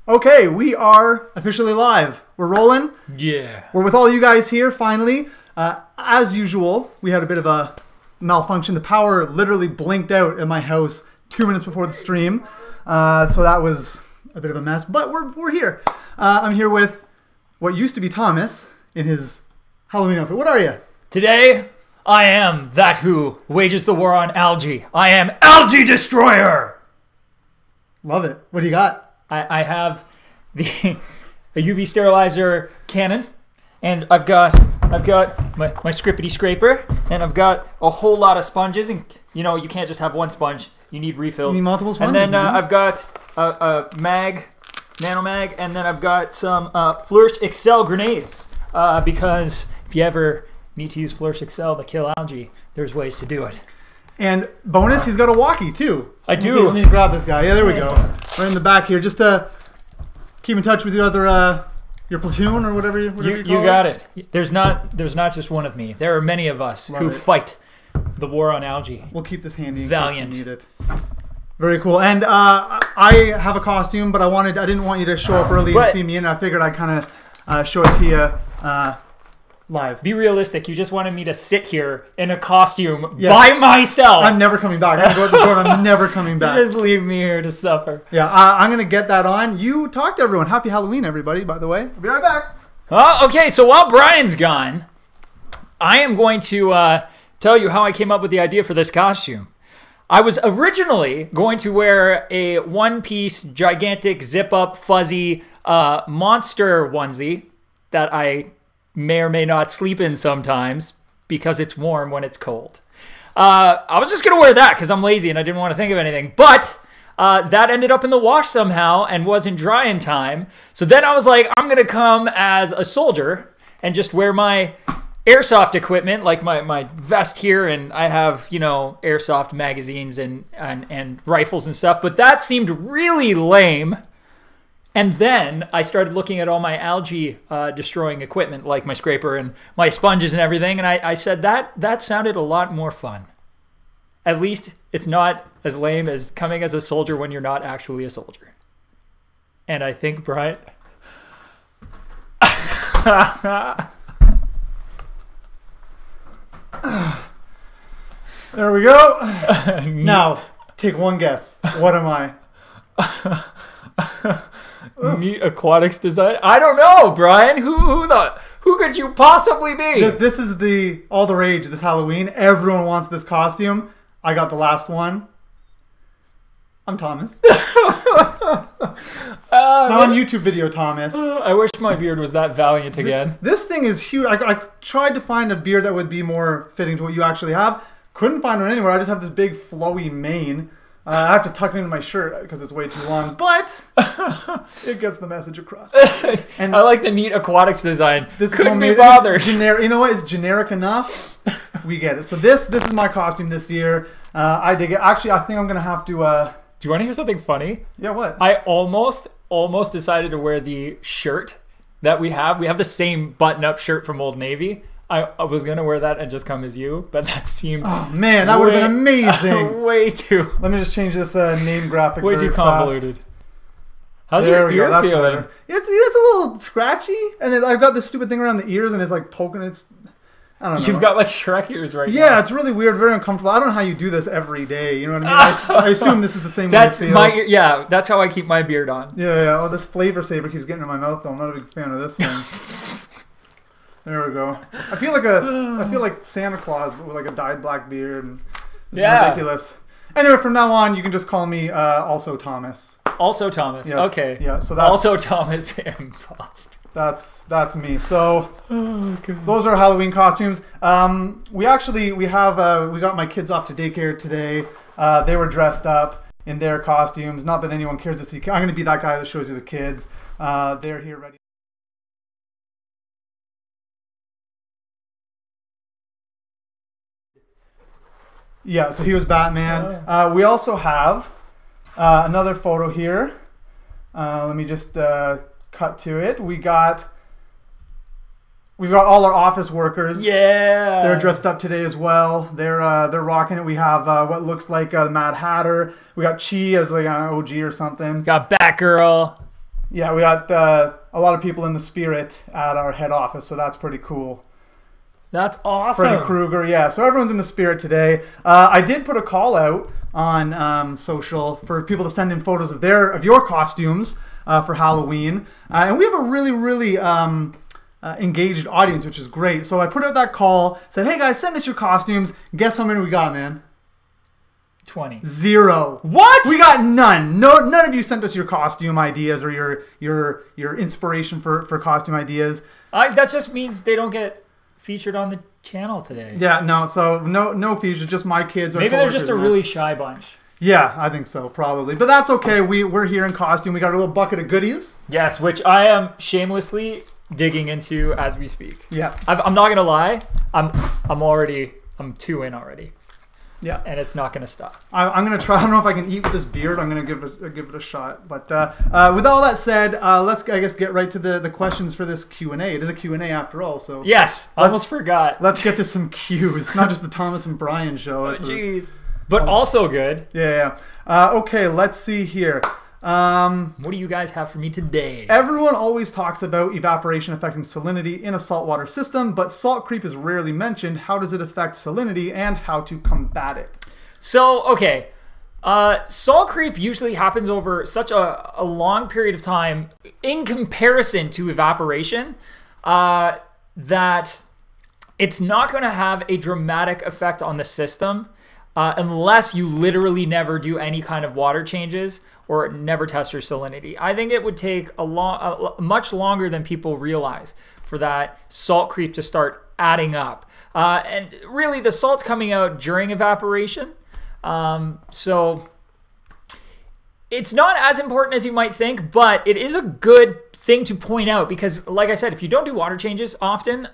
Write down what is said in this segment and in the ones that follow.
Okay, we are officially live. We're rolling. Yeah. We're with all you guys here, finally. As usual, we had a bit of a malfunction. The power literally blinked out at my house 2 minutes before the stream. So that was a bit of a mess, but we're here. I'm here with what used to be Thomas in his Halloween outfit. What are you? Today, I am that who wages the war on algae. I am Algae Destroyer! Love it. What do you got? I have a UV sterilizer cannon, and I've got my scrippity scraper, and I've got a whole lot of sponges. And you know, you can't just have one sponge; you need refills. You need multiple sponges. And then I've got a nano mag, and then I've got some Flourish Excel grenades. Because if you ever need to use Flourish Excel to kill algae, there's ways to do it. And bonus, he's got a walkie too. I do. Let me grab this guy. Yeah, there we go. Right in the back here, just to keep in touch with your other your platoon or whatever you call it. You got it. There's not just one of me. There are many of us who fight the war on algae. We'll keep this handy in Valiant. case you need it. Very cool. And I have a costume, but I didn't want you to show up early and see me in. I figured I'd kind of show it to you live. Be realistic. You just wanted me to sit here in a costume by myself. I'm never coming back. I'm going to go at the door and I'm never coming back. Just leave me here to suffer. Yeah, I'm going to get that on. You talk to everyone. Happy Halloween, everybody, by the way. I'll be right back. Okay, so while Brian's gone, I am going to tell you how I came up with the idea for this costume. I was originally going to wear a one-piece, gigantic, zip-up, fuzzy monster onesie that I may or may not sleep in sometimes because it's warm when it's cold. I was just going to wear that because I'm lazy and I didn't want to think of anything. But that ended up in the wash somehow and wasn't dry in time. So then I was like, I'm going to come as a soldier and just wear my airsoft equipment, like my vest here, and I have, you know, airsoft magazines and rifles and stuff. But that seemed really lame. And then I started looking at all my algae destroying equipment, like my scraper and my sponges and everything, and I said that sounded a lot more fun. At least it's not as lame as coming as a soldier when you're not actually a soldier. And I think, Brian... There we go. Now, take one guess. What am I? Neat aquatics design. I don't know, Brian. Who could you possibly be? This is all the rage this Halloween. Everyone wants this costume. I got the last one. I'm Thomas. I'm YouTube video Thomas. I wish my beard was that valiant again. This thing is huge. I tried to find a beard that would be more fitting to what you actually have. Couldn't find one anywhere. I just have this big flowy mane. I have to tuck it into my shirt because it's way too long, but it gets the message across. And I like the neat aquatics design. This couldn't be bothered. You know what? It's generic enough. We get it. So this is my costume this year. I dig it. Actually, I think I'm gonna have to. Do you want to hear something funny? Yeah, what? I almost decided to wear the shirt that we have. We have the same button-up shirt from Old Navy. I was going to wear that and just come as you, but that seemed... Oh, man, that would have been amazing. Way too... Let me just change this name graphic way too convoluted. Fast. How's your ear feeling? Better. It's a little scratchy, and I've got this stupid thing around the ears, and it's like poking. I don't know. You've got like Shrek ears right now. Yeah, it's really weird, very uncomfortable. I don't know how you do this every day. You know what I mean? I assume this is the same way it feels. Yeah, that's how I keep my beard on. Yeah. Oh, this flavor saver keeps getting in my mouth, though. I'm not a big fan of this thing. There we go. I feel like Santa Claus, but with like a dyed black beard. And this is ridiculous. Anyway, from now on, you can just call me also Thomas. Also Thomas. Yes. Okay. Yeah. So that's also Thomas Imposter. That's me. So those are Halloween costumes. We got my kids off to daycare today. They were dressed up in their costumes. Not that anyone cares to see. I'm going to be that guy that shows you the kids. They're here ready. Yeah, so he was Batman. We also have another photo here. Let me just cut to it. We've got all our office workers. Yeah, they're dressed up today as well. They're rocking it. We have what looks like the Mad Hatter. We got Chi as like an OG or something. Got Batgirl. Yeah, we got a lot of people in the spirit at our head office, so that's pretty cool. That's awesome. Freddy Krueger, yeah. So everyone's in the spirit today. I did put a call out on social for people to send in photos of your costumes for Halloween, and we have a really engaged audience, which is great. So I put out that call, said, "Hey guys, send us your costumes." Guess how many we got, man? 20. 0. What? We got none. None of you sent us your costume ideas or your inspiration for costume ideas. That just means they don't get featured on the channel today. Yeah, no. So no features. Just my kids. Maybe they're just a really shy bunch. Yeah, I think so, probably. But that's okay. We're here in costume. We got a little bucket of goodies. Yes, which I am shamelessly digging into as we speak. Yeah. I'm not gonna lie. I'm 2 in already. Yeah. And it's not gonna stop. I'm gonna try. I don't know if I can eat with this beard. I'm gonna give it a shot. But with all that said, let's get right to the questions for this Q&A. It is a Q&A after all. So yes, I almost forgot. Let's get to some Q's. Not just the Thomas and Brian show. Jeez. But also good. Yeah. Okay. Let's see here. What do you guys have for me today? Everyone always talks about evaporation affecting salinity in a saltwater system, but salt creep is rarely mentioned. How does it affect salinity and how to combat it? So, okay. Salt creep usually happens over such a long period of time in comparison to evaporation that it's not going to have a dramatic effect on the system unless you literally never do any kind of water changes or never test your salinity. I think it would take much longer than people realize for that salt creep to start adding up. And really, the salt's coming out during evaporation. So it's not as important as you might think, but it is a good thing to point out because, like I said, if you don't do water changes often,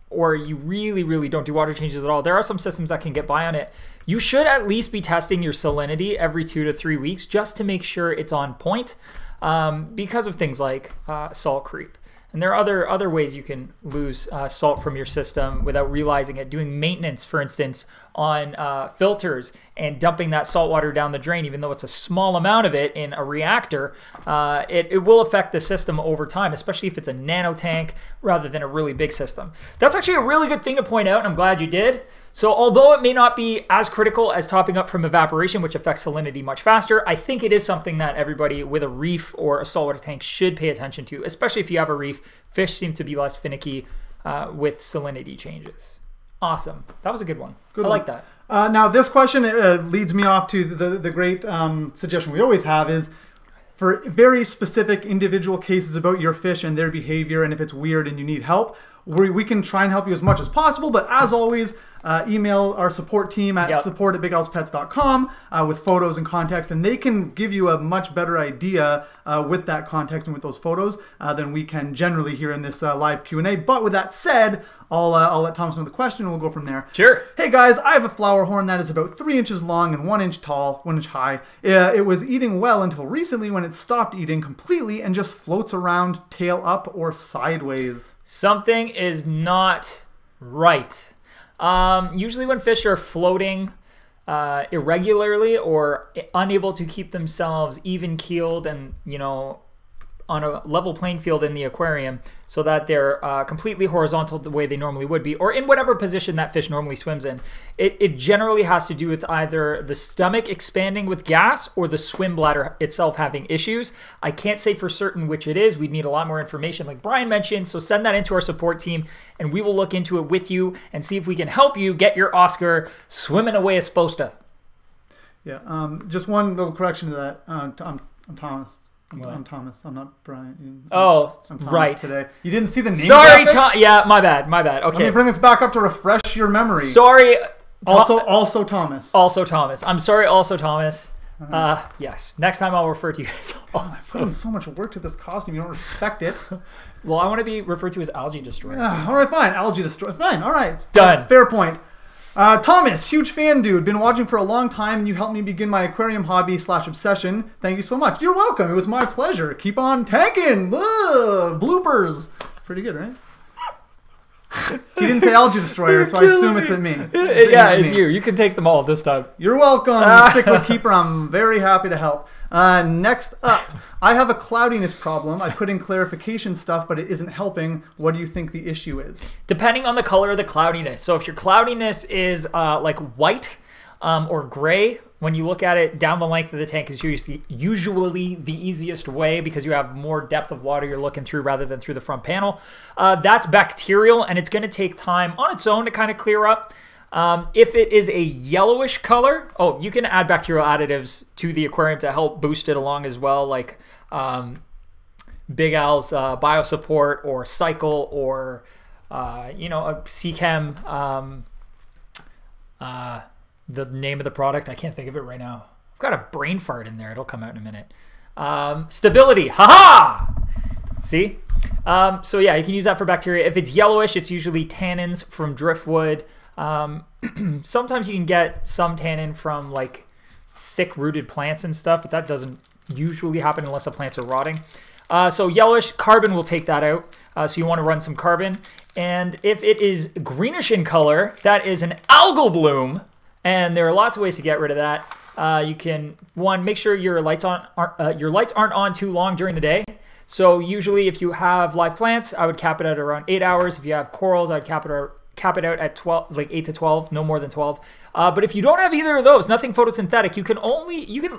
or you really don't do water changes at all, there are some systems that can get by on it. You should at least be testing your salinity every 2 to 3 weeks just to make sure it's on point because of things like salt creep. And there are other ways you can lose salt from your system without realizing it. Doing maintenance, for instance, on filters and dumping that salt water down the drain, even though it's a small amount of it in a reactor, it will affect the system over time, especially if it's a nano tank rather than a really big system. That's actually a really good thing to point out, and I'm glad you did. So although it may not be as critical as topping up from evaporation, which affects salinity much faster, I think it is something that everybody with a reef or a saltwater tank should pay attention to, especially if you have a reef. Fish seem to be less finicky with salinity changes. Awesome. That was a good one. I like that. Now, this question leads me off to the great suggestion we always have is for very specific individual cases about your fish and their behavior, and if it's weird and you need help, we can try and help you as much as possible. But as always, email our support team at support@bigelspets.com with photos and context, and they can give you a much better idea with that context and with those photos than we can generally here in this live Q&A. But with that said, I'll let Thomas know the question and we'll go from there. Sure. Hey guys, I have a flower horn that is about 3 inches long and 1 inch tall, 1 inch high. It was eating well until recently when it stopped eating completely and just floats around tail up or sideways. Something is not right. Usually when fish are floating irregularly or unable to keep themselves even keeled and, on a level playing field in the aquarium so that they're completely horizontal the way they normally would be, or in whatever position that fish normally swims in, it generally has to do with either the stomach expanding with gas or the swim bladder itself having issues. I can't say for certain which it is. We'd need a lot more information like Brian mentioned, so send that into our support team and we will look into it with you and see if we can help you get your Oscar swimming away as supposed to. Yeah, just one little correction to that. I'm Thomas. I'm Thomas. I'm not Brian. I'm Thomas right. Today. You didn't see the name. Sorry, yeah, my bad. Okay. Let me bring this back up to refresh your memory. Sorry. Also Thomas. Also Thomas. I'm sorry, also Thomas. Yes. Next time I'll refer to you as I put in so much work to this costume. You don't respect it. Well, I want to be referred to as Algae Destroyer. All right, fine. Algae Destroyer. Fine. All right. Done. Fair point. Thomas, huge fan, dude. Been watching for a long time, and you helped me begin my aquarium hobby/obsession. Thank you so much. You're welcome. It was my pleasure. Keep on tanking. Bloopers. Pretty good, right? He didn't say Algae Destroyer, so I assume it's at me. It's you. You can take them all this time. You're welcome, Cichlid Keeper. I'm very happy to help. Next up, I have a cloudiness problem. I put in clarification stuff, but it isn't helping. What do you think the issue is? Depending on the color of the cloudiness. So if your cloudiness is like white or gray, when you look at it down the length of the tank is usually the easiest way because you have more depth of water you're looking through rather than through the front panel. That's bacterial, and it's going to take time on its own to kind of clear up. If it is a yellowish color, you can add bacterial additives to the aquarium to help boost it along as well, like Big Al's Biosupport or Cycle or a Seachem. The name of the product, I can't think of it right now. I've got a brain fart in there. It'll come out in a minute. Stability, haha! See? So yeah, you can use that for bacteria. If it's yellowish, it's usually tannins from driftwood. Sometimes you can get some tannin from like thick-rooted plants and stuff, but that doesn't usually happen unless the plants are rotting. So yellowish, carbon will take that out. So you want to run some carbon. And if it is greenish in color, that is an algal bloom. And there are lots of ways to get rid of that. You can, make sure your lights aren't on too long during the day. So usually if you have live plants, I would cap it at around 8 hours. If you have corals, I'd cap it out at 12, like 8 to 12, no more than 12. But if you don't have either of those, nothing photosynthetic, you can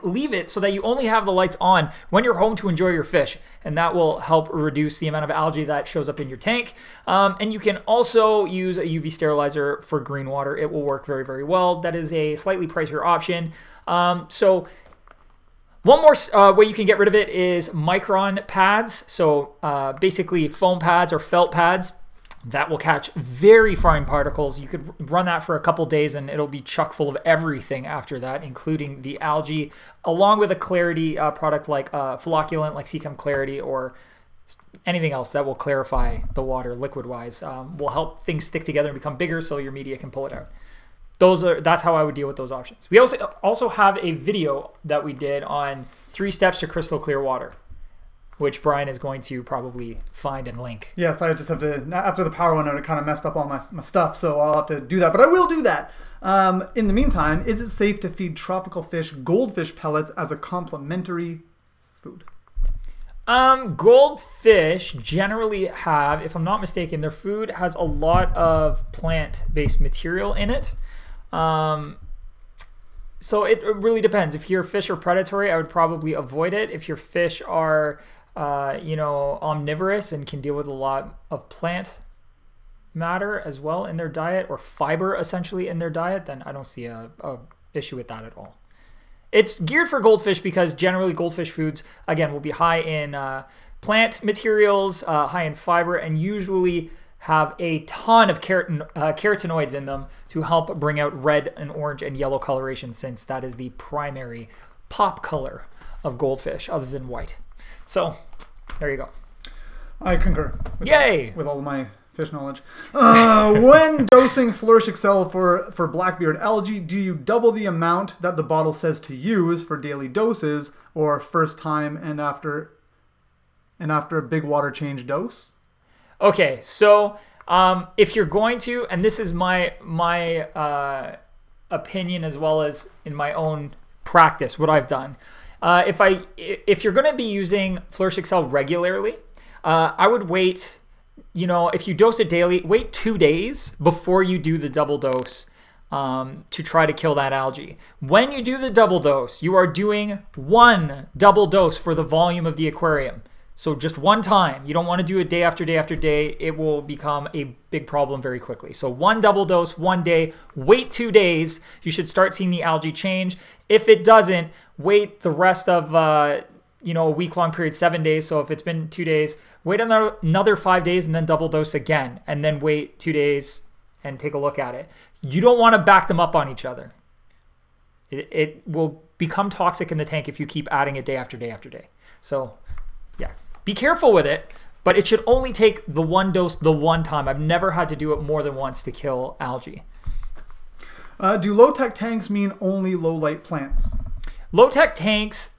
leave it so that you only have the lights on when you're home to enjoy your fish. And that will help reduce the amount of algae that shows up in your tank. And you can also use a UV sterilizer for green water. It will work very, very well. That is a slightly pricier option. So one more way you can get rid of it is micron pads. So basically foam pads or felt pads. That will catch very fine particles. You could run that for a couple days and it'll be chock full of everything after that, including the algae, along with a clarity product like flocculant, like Seachem Clarity, or anything else that will clarify the water liquid-wise. Will help things stick together and become bigger so your media can pull it out. That's how I would deal with those options. We also have a video that we did on 3 steps to crystal clear water, which Brian is going to probably find and link. Yes, I just have to, after the power went out, it kind of messed up all my stuff, so I'll have to do that. But I will do that. In the meantime, is it safe to feed tropical fish goldfish pellets as a complementary food? Goldfish generally have, if I'm not mistaken, their food has a lot of plant-based material in it. So it really depends. If your fish are predatory, I would probably avoid it. If your fish are omnivorous and can deal with a lot of plant matter as well in their diet, or fiber essentially in their diet, then I don't see a issue with that at all. It's geared for goldfish because generally goldfish foods, again, will be high in plant materials, high in fiber, and usually have a ton of carotenoids in them to help bring out red and orange and yellow coloration, since that is the primary pop color of goldfish other than white. So there you go. I concur. Yay! With all of my fish knowledge. When dosing Flourish Excel for blackbeard algae, do you double the amount that the bottle says to use for daily doses, or first time and after a big water change dose? Okay, so if you're going to, and this is my opinion as well as in my own practice, what I've done. If you're going to be using Flourish Excel regularly, I would wait, if you dose it daily, wait 2 days before you do the double dose to try to kill that algae. When you do the double dose, you are doing 1 double dose for the volume of the aquarium. So just one time. You don't want to do it day after day after day. It will become a big problem very quickly. So 1 double dose, 1 day, wait 2 days. You should start seeing the algae change. If it doesn't, wait the rest of a week-long period, 7 days. So if it's been 2 days, wait another 5 days and then double dose again. And then wait 2 days and take a look at it. You don't want to back them up on each other. It will become toxic in the tank if you keep adding it day after day after day. So yeah. Be careful with it, but it should only take the 1 dose the 1 time. I've never had to do it more than once to kill algae. Do low-tech tanks mean only low-light plants? Low-tech tanks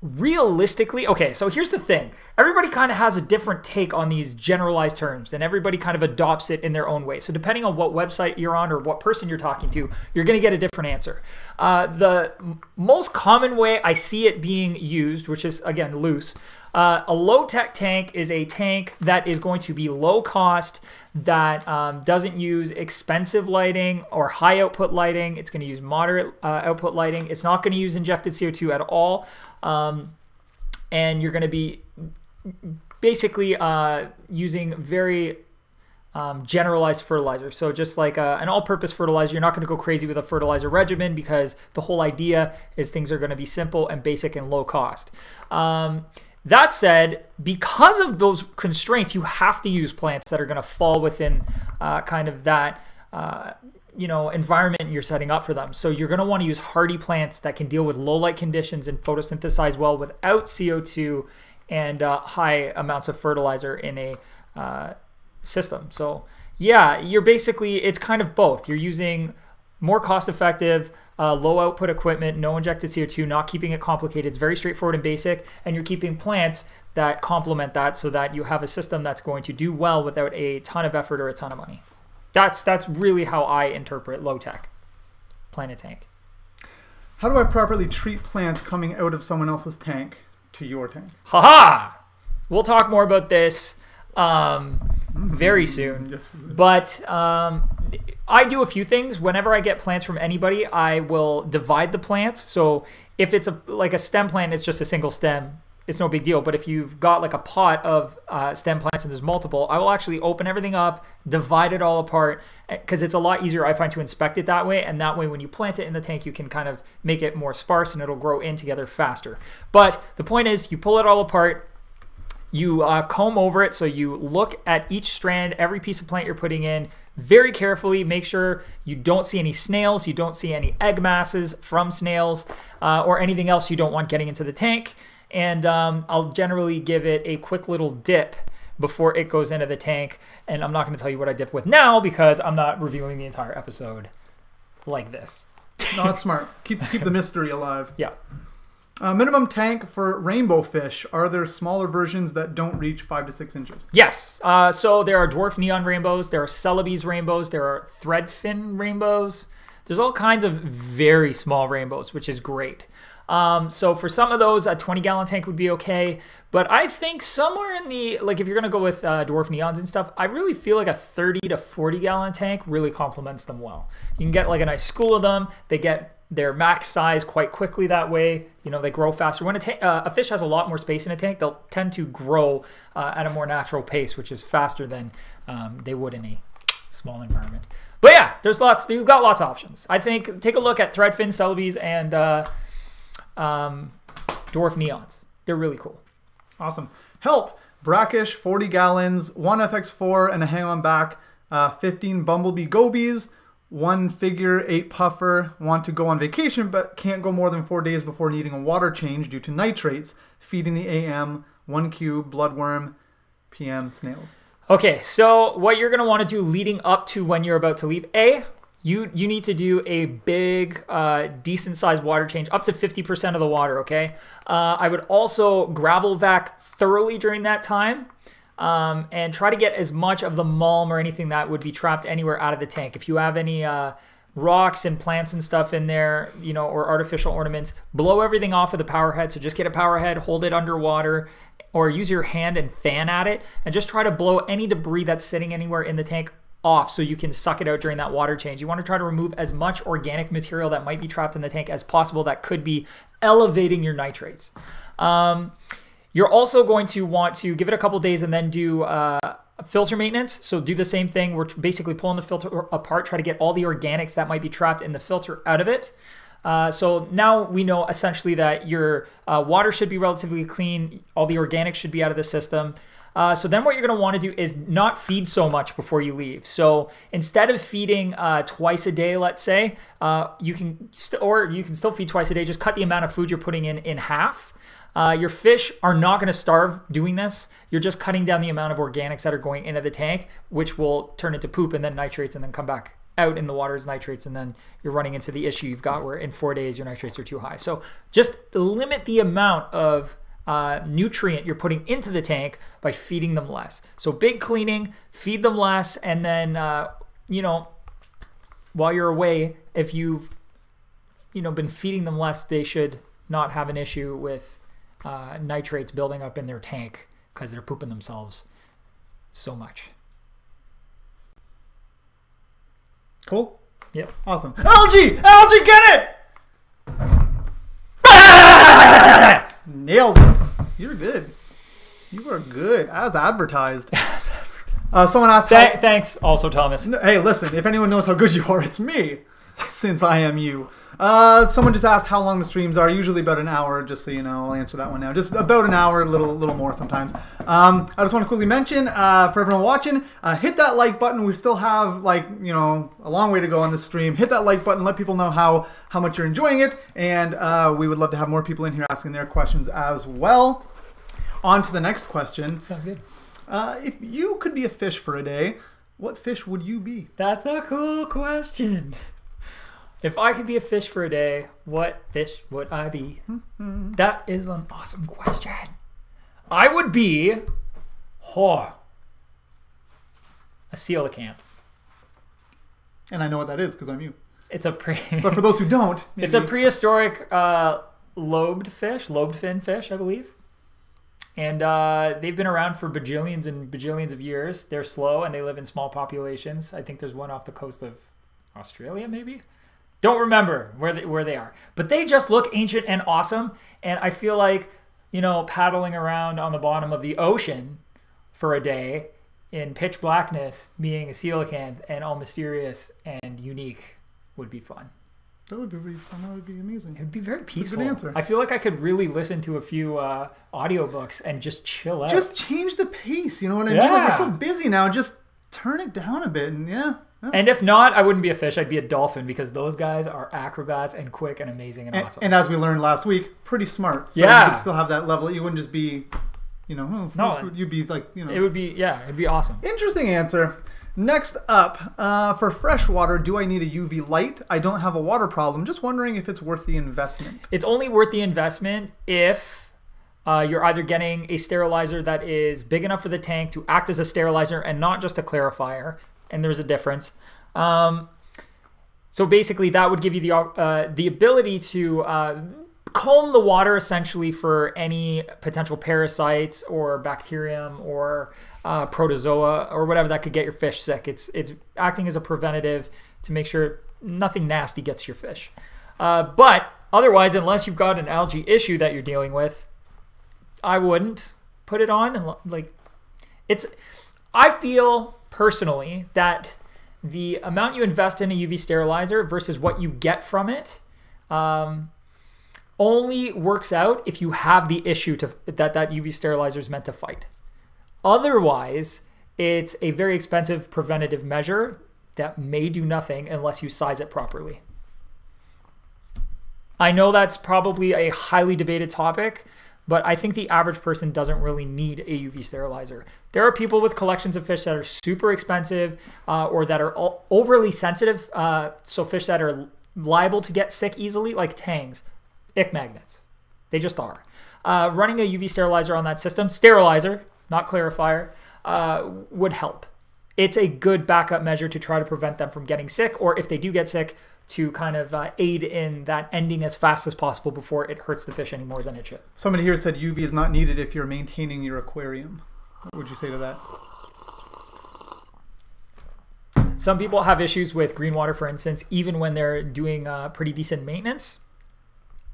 realistically, okay, so here's the thing. Everybody kind of has a different take on these generalized terms, and everybody kind of adopts it in their own way. So depending on what website you're on or what person you're talking to, you're going to get a different answer. The most common way I see it being used, which is, again, loose, a low-tech tank is a tank that is going to be low cost, that doesn't use expensive lighting or high output lighting. It's going to use moderate output lighting. It's not going to use injected CO2 at all. And you're going to be basically using very generalized fertilizer. So just like an all-purpose fertilizer, you're not going to go crazy with a fertilizer regimen, because the whole idea is things are going to be simple and basic and low cost. That said, because of those constraints, you have to use plants that are going to fall within kind of that environment you're setting up for them. So you're going to want to use hardy plants that can deal with low light conditions and photosynthesize well without CO2 and high amounts of fertilizer in a system. So yeah, it's kind of both. You're using more cost-effective, low output equipment, no injected CO2, not keeping it complicated. It's very straightforward and basic, and you're keeping plants that complement that so that you have a system that's going to do well without a ton of effort or a ton of money. That's really how I interpret low-tech plant a tank. How do I properly treat plants coming out of someone else's tank to your tank? Haha! We'll talk more about this very soon. Yes, but I do a few things. Whenever I get plants from anybody, I will divide the plants. So if it's like a stem plant, it's just a single stem. It's no big deal. But if you've got like a pot of stem plants and there's multiple, I will actually open everything up, divide it all apart, because it's a lot easier, I find, to inspect it that way. And that way, when you plant it in the tank, you can kind of make it more sparse and it'll grow in together faster. But the point is, you pull it all apart, you comb over it, so you look at each strand, every piece of plant you're putting in very carefully. Make sure you don't see any snails, you don't see any egg masses from snails, or anything else you don't want getting into the tank. And I'll generally give it a quick little dip before it goes into the tank. And I'm not going to tell you what I dip with now, because I'm not revealing the entire episode like this. Not smart. Keep the mystery alive. Yeah. Minimum tank for rainbow fish. Are there smaller versions that don't reach 5 to 6 inches? Yes. So there are dwarf neon rainbows. There are Celebes rainbows. There are threadfin rainbows. There's all kinds of very small rainbows, which is great. So for some of those, a 20-gallon tank would be okay. But I think somewhere in the, like if you're going to go with dwarf neons and stuff, I really feel like a 30 to 40-gallon tank really complements them well. You can get like a nice school of them. They get their max size quite quickly that way. You know, they grow faster. When a fish has a lot more space in a tank, they'll tend to grow at a more natural pace, which is faster than they would in a small environment. But yeah, you've got lots of options. I think take a look at threadfin, Celebes, and dwarf neons. They're really cool. Awesome. Help. Brackish, 40 gallons, 1 FX4 and a hang-on back, 15 bumblebee gobies, 1 figure 8 puffer, want to go on vacation but can't go more than 4 days before needing a water change due to nitrates, feeding the AM, 1 cube, bloodworm, PM, snails. Okay, so what you're going to want to do leading up to when you're about to leave, you need to do a big, decent-sized water change, up to 50% of the water, okay? I would also gravel vac thoroughly during that time, and try to get as much of the mulm or anything that would be trapped anywhere out of the tank. If you have any rocks and plants and stuff in there, you know, or artificial ornaments, blow everything off of the power head. So just get a power head, hold it underwater, or use your hand and fan at it, and just try to blow any debris that's sitting anywhere in the tank off so you can suck it out during that water change. You want to try to remove as much organic material that might be trapped in the tank as possible that could be elevating your nitrates. You're also going to want to give it a couple days and then do filter maintenance. So do the same thing. We're basically pulling the filter apart, try to get all the organics that might be trapped in the filter out of it. So now we know essentially that your water should be relatively clean. All the organics should be out of the system. So then what you're going to want to do is not feed so much before you leave. So instead of feeding twice a day, let's say, you can still feed twice a day. Just cut the amount of food you're putting in half. Your fish are not going to starve doing this. You're just cutting down the amount of organics that are going into the tank, which will turn into poop and then nitrates and then come back out in the water as nitrates, and then you're running into the issue you've got where in 4 days your nitrates are too high. So just limit the amount of nutrient you're putting into the tank by feeding them less. So big cleaning, feed them less, and then you know, while you're away, if you've been feeding them less, they should not have an issue with nitrates building up in their tank because they're pooping themselves so much. Cool. Yep. Awesome. Algae, get it! Nailed it. You're good. You are good, as advertised. Someone asked. Thanks, also Thomas. Hey, listen. If anyone knows how good you are, it's me. Since I am you. Someone just asked how long the streams are. Usually about an hour, just so you know. I'll answer that one now. Just about an hour, a little more sometimes. I just want to quickly mention, for everyone watching, hit that like button. We still have, like, a long way to go on this stream. Hit that like button. Let people know how much you're enjoying it. And we would love to have more people in here asking their questions as well. On to the next question. Sounds good. If you could be a fish for a day, what fish would you be? That's a cool question. If I could be a fish for a day, what fish would I be? That is an awesome question. I would be a coelacanth. And I know what that is because I'm you. It's a but for those who don't, maybe. It's a prehistoric lobed fin fish, I believe. And they've been around for bajillions and bajillions of years. They're slow and they live in small populations. I think there's one off the coast of Australia, maybe. Don't remember where they are. But they just look ancient and awesome. And I feel like, paddling around on the bottom of the ocean for a day in pitch blackness, being a coelacanth and all mysterious and unique would be fun. That would be really fun. That would be amazing. It would be very peaceful. That's a good answer. I feel like I could really listen to a few audiobooks and just chill out. Just change the pace. You know what I mean? Yeah. Like, we're so busy now. Just turn it down a bit. And yeah. And if not, I wouldn't be a fish. I'd be a dolphin because those guys are acrobats and quick and amazing and awesome. And as we learned last week, pretty smart. So yeah. you could still have that level. You wouldn't just be, no, you'd be like, It would be, it'd be awesome. Interesting answer. Next up, for freshwater, do I need a UV light? I don't have a water problem. Just wondering if it's worth the investment. It's only worth the investment if you're either getting a sterilizer that is big enough for the tank to act as a sterilizer and not just a clarifier. And there's a difference. So basically, that would give you the ability to comb the water essentially for any potential parasites or bacterium or protozoa or whatever that could get your fish sick. It's acting as a preventative to make sure nothing nasty gets your fish. But otherwise, unless you've got an algae issue that you're dealing with, I wouldn't put it on. And I feel personally that the amount you invest in a UV sterilizer versus what you get from it only works out if you have the issue that UV sterilizer is meant to fight. Otherwise, it's a very expensive preventative measure that may do nothing unless you size it properly. I know that's probably a highly debated topic, but I think the average person doesn't really need a UV sterilizer. There are people with collections of fish that are super expensive or that are overly sensitive. So fish that are liable to get sick easily, like tangs, ick magnets. They just are. Running a UV sterilizer on that system, sterilizer, not clarifier, would help. It's a good backup measure to try to prevent them from getting sick, or if they do get sick, to kind of aid in that ending as fast as possible before it hurts the fish any more than it should. Somebody here said UV is not needed if you're maintaining your aquarium. What would you say to that? Some people have issues with green water, for instance, even when they're doing pretty decent maintenance.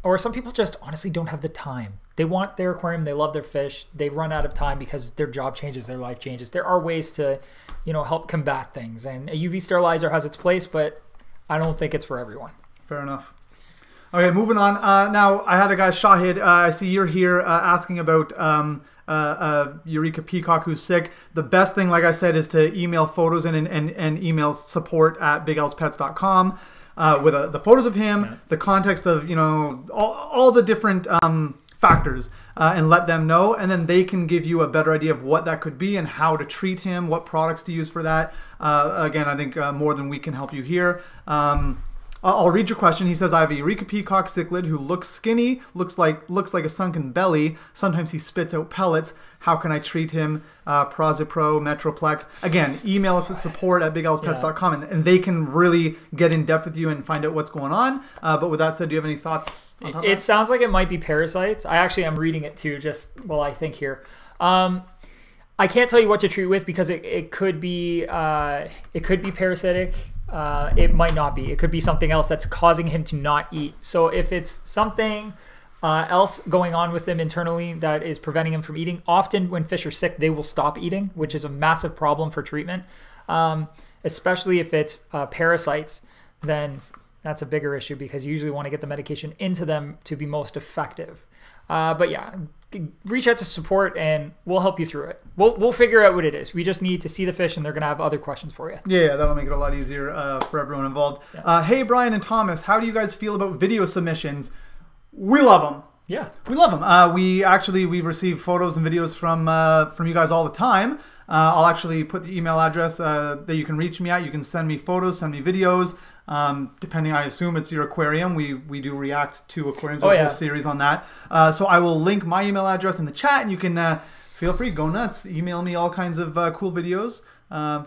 Or some people just honestly don't have the time. They want their aquarium, they love their fish, they run out of time because their job changes, their life changes. There are ways to, help combat things. And a UV sterilizer has its place, but I don't think it's for everyone. Fair enough. Okay, moving on. Now, I had a guy, Shahid, I see you're here asking about Eureka Peacock who's sick. The best thing, like I said, is to email photos and email support@bigelspets.com with the photos of him, the context of, all the different factors and let them know, and then they can give you a better idea of what that could be and how to treat him, what products to use for that. Again, I think more than we can help you here. I'll read your question. He says, I have a Eureka peacock cichlid who looks skinny, looks like a sunken belly. Sometimes he spits out pellets. How can I treat him? Prozipro, Metroplex. Again, email us at support@bigalspets.com, and they can really get in depth with you and find out what's going on. But with that said, do you have any thoughts on top of that? It sounds like it might be parasites. I actually am reading it too, just while I think here. I can't tell you what to treat with because it could be parasitic. It might not be. It could be something else that's causing him to not eat. So if it's something else going on with him internally that is preventing him from eating, often when fish are sick, they will stop eating, which is a massive problem for treatment. Especially if it's parasites, then that's a bigger issue because you usually want to get the medication into them to be most effective. But yeah, reach out to support and we'll help you through it. We'll figure out what it is. We just need to see the fish and they're going to have other questions for you. Yeah, that'll make it a lot easier for everyone involved. Yeah. Hey, Brian and Thomas, how do you guys feel about video submissions? We love them. Yeah. We love them. We receive photos and videos from you guys all the time. I'll actually put the email address that you can reach me at. You can send me photos, send me videos. Depending, I assume it's your aquarium. We do react to aquariums. A whole series on that. So I will link my email address in the chat, and you can feel free, go nuts. Email me all kinds of cool videos.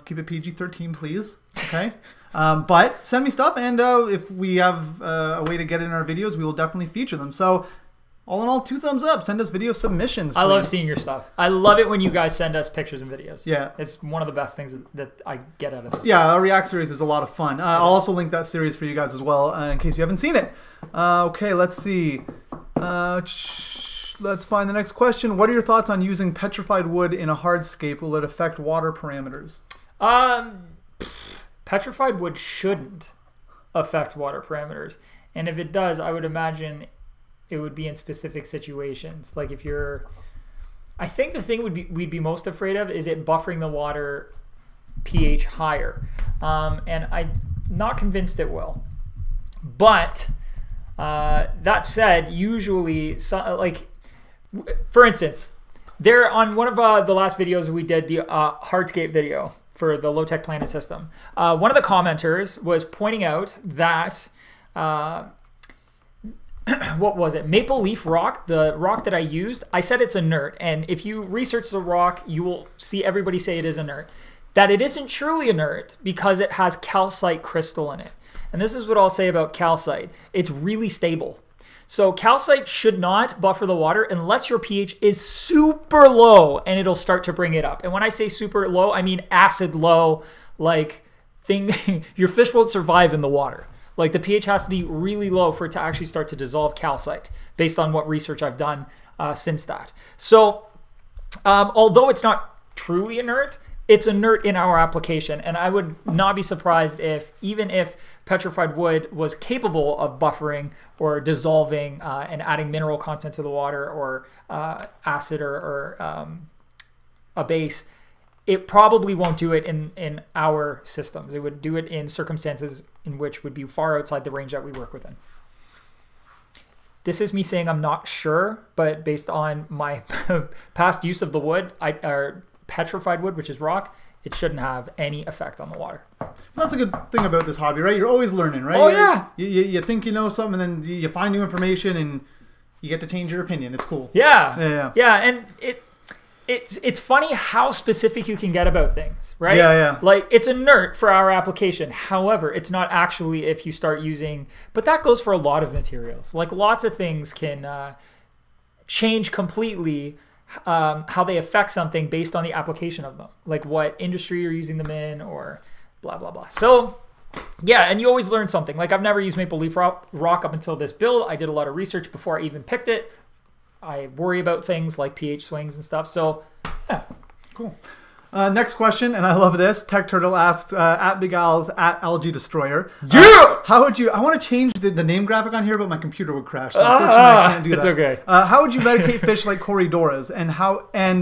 Keep it PG-13, please. Okay. But send me stuff, and if we have a way to get in our videos, we will definitely feature them. So all in all, 2 thumbs up. Send us video submissions, please. I love seeing your stuff. I love it when you guys send us pictures and videos. Yeah. It's one of the best things that I get out of this. Yeah, our React series is a lot of fun. I'll also link that series for you guys as well in case you haven't seen it. Okay, let's see. Let's find the next question. What are your thoughts on using petrified wood in a hardscape? Will it affect water parameters? Petrified wood shouldn't affect water parameters. And if it does, I would imagine it would be in specific situations. Like if you're, I think the thing we'd be most afraid of is it buffering the water pH higher. And I'm not convinced it will. But that said, usually, for instance, there on one of the last videos we did, the hardscape video for the low-tech planet system, one of the commenters was pointing out that what was it? Maple leaf rock, the rock that I used, I said it's inert. And if you research the rock, you will see everybody say it is inert. That it isn't truly inert because it has calcite crystal in it. And this is what I'll say about calcite. It's really stable. So calcite should not buffer the water unless your pH is super low and it'll start to bring it up. And when I say super low, I mean acid low, like your fish won't survive in the water. Like the pH has to be really low for it to actually start to dissolve calcite based on what research I've done since that. So although it's not truly inert, it's inert in our application. And I would not be surprised if, even if petrified wood was capable of buffering or dissolving and adding mineral content to the water or acid or a base, it probably won't do it in our systems. It would do it in circumstances in which would be far outside the range that we work within. This is me saying I'm not sure, but based on my past use of the wood, or petrified wood, which is rock, it shouldn't have any effect on the water. That's a good thing about this hobby, right? You're always learning, right? Oh, yeah. You think you know something, and then you find new information, and you get to change your opinion. It's cool. Yeah. Yeah, and it's funny how specific you can get about things, right? Yeah. Like, it's inert for our application. However, it's not actually if you start using... But that goes for a lot of materials. Like, lots of things can change completely how they affect something based on the application of them. Like, what industry you're using them in or blah, blah, blah. So, yeah, and you always learn something. Like, I've never used maple leaf rock up until this build. I did a lot of research before I even picked it. I worry about things like pH swings and stuff. So, yeah. Cool. Next question, and I love this. Tech Turtle asks, at Big Al's, at Algae Destroyer. Yeah! How would you... I want to change the name graphic on here, but my computer would crash. So unfortunately, I can't do that. It's okay. How would you medicate fish like Corydoras, and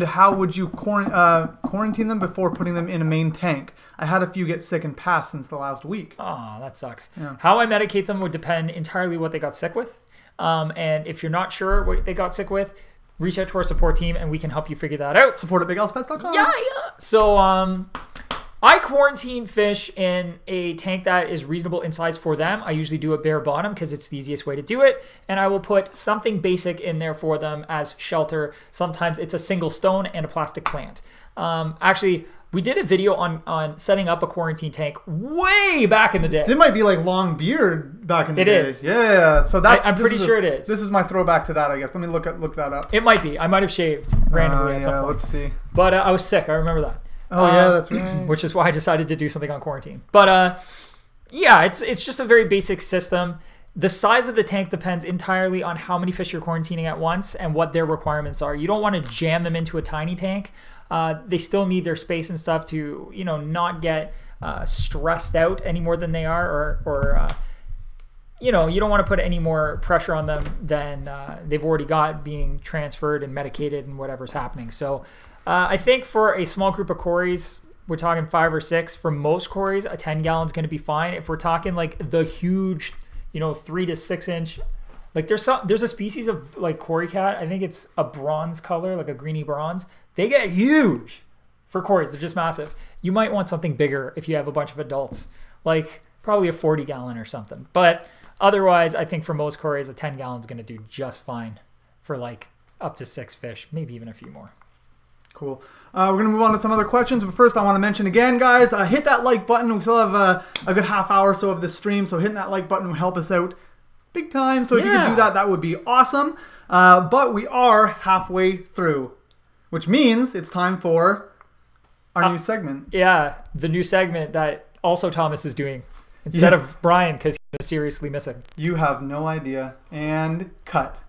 how would you quarantine them before putting them in a main tank? I had a few get sick and pass since the last week. Oh, that sucks. Yeah. How I medicate them would depend entirely what they got sick with. And if you're not sure what they got sick with, reach out to our support team and we can help you figure that out. Support at bigalspets.com. Yeah. So I quarantine fish in a tank that is reasonable in size for them. I usually do it bare bottom because it's the easiest way to do it. And I will put something basic in there for them as shelter. Sometimes it's a single stone and a plastic plant. Actually, we did a video on setting up a quarantine tank way back in the day. It might be like long beard back in the day. It is. Yeah. So I'm pretty sure it is. This is my throwback to that, I guess. Let me look that up. It might be. I might have shaved randomly at some point. Let's see. But I was sick. I remember that. Oh, yeah, that's right. Which is why I decided to do something on quarantine. But yeah, it's just a very basic system. The size of the tank depends entirely on how many fish you're quarantining at once and what their requirements are. You don't want to jam them into a tiny tank. They still need their space and stuff to, not get stressed out any more than they are, or you don't want to put any more pressure on them than they've already got being transferred and medicated and whatever's happening. So I think for a small group of cories, we're talking 5 or 6. For most cories, a 10 gallon is going to be fine. If we're talking like the huge, 3 to 6 inch, like there's a species of like cory cat. I think it's a bronze color, like a greeny bronze. They get huge for cories. They're just massive. You might want something bigger if you have a bunch of adults, like probably a 40 gallon or something. But otherwise, I think for most cories, a 10 gallon is going to do just fine for like up to 6 fish, maybe even a few more. Cool. We're going to move on to some other questions, but first I want to mention again, guys, hit that like button. We still have a good half hour or so of this stream, so hitting that like button will help us out big time. So if you can do that, that would be awesome. But we are halfway through, which means it's time for our new segment. Yeah, the new segment that also Thomas is doing instead of Brian because he's mysteriously missing. You have no idea. And cut.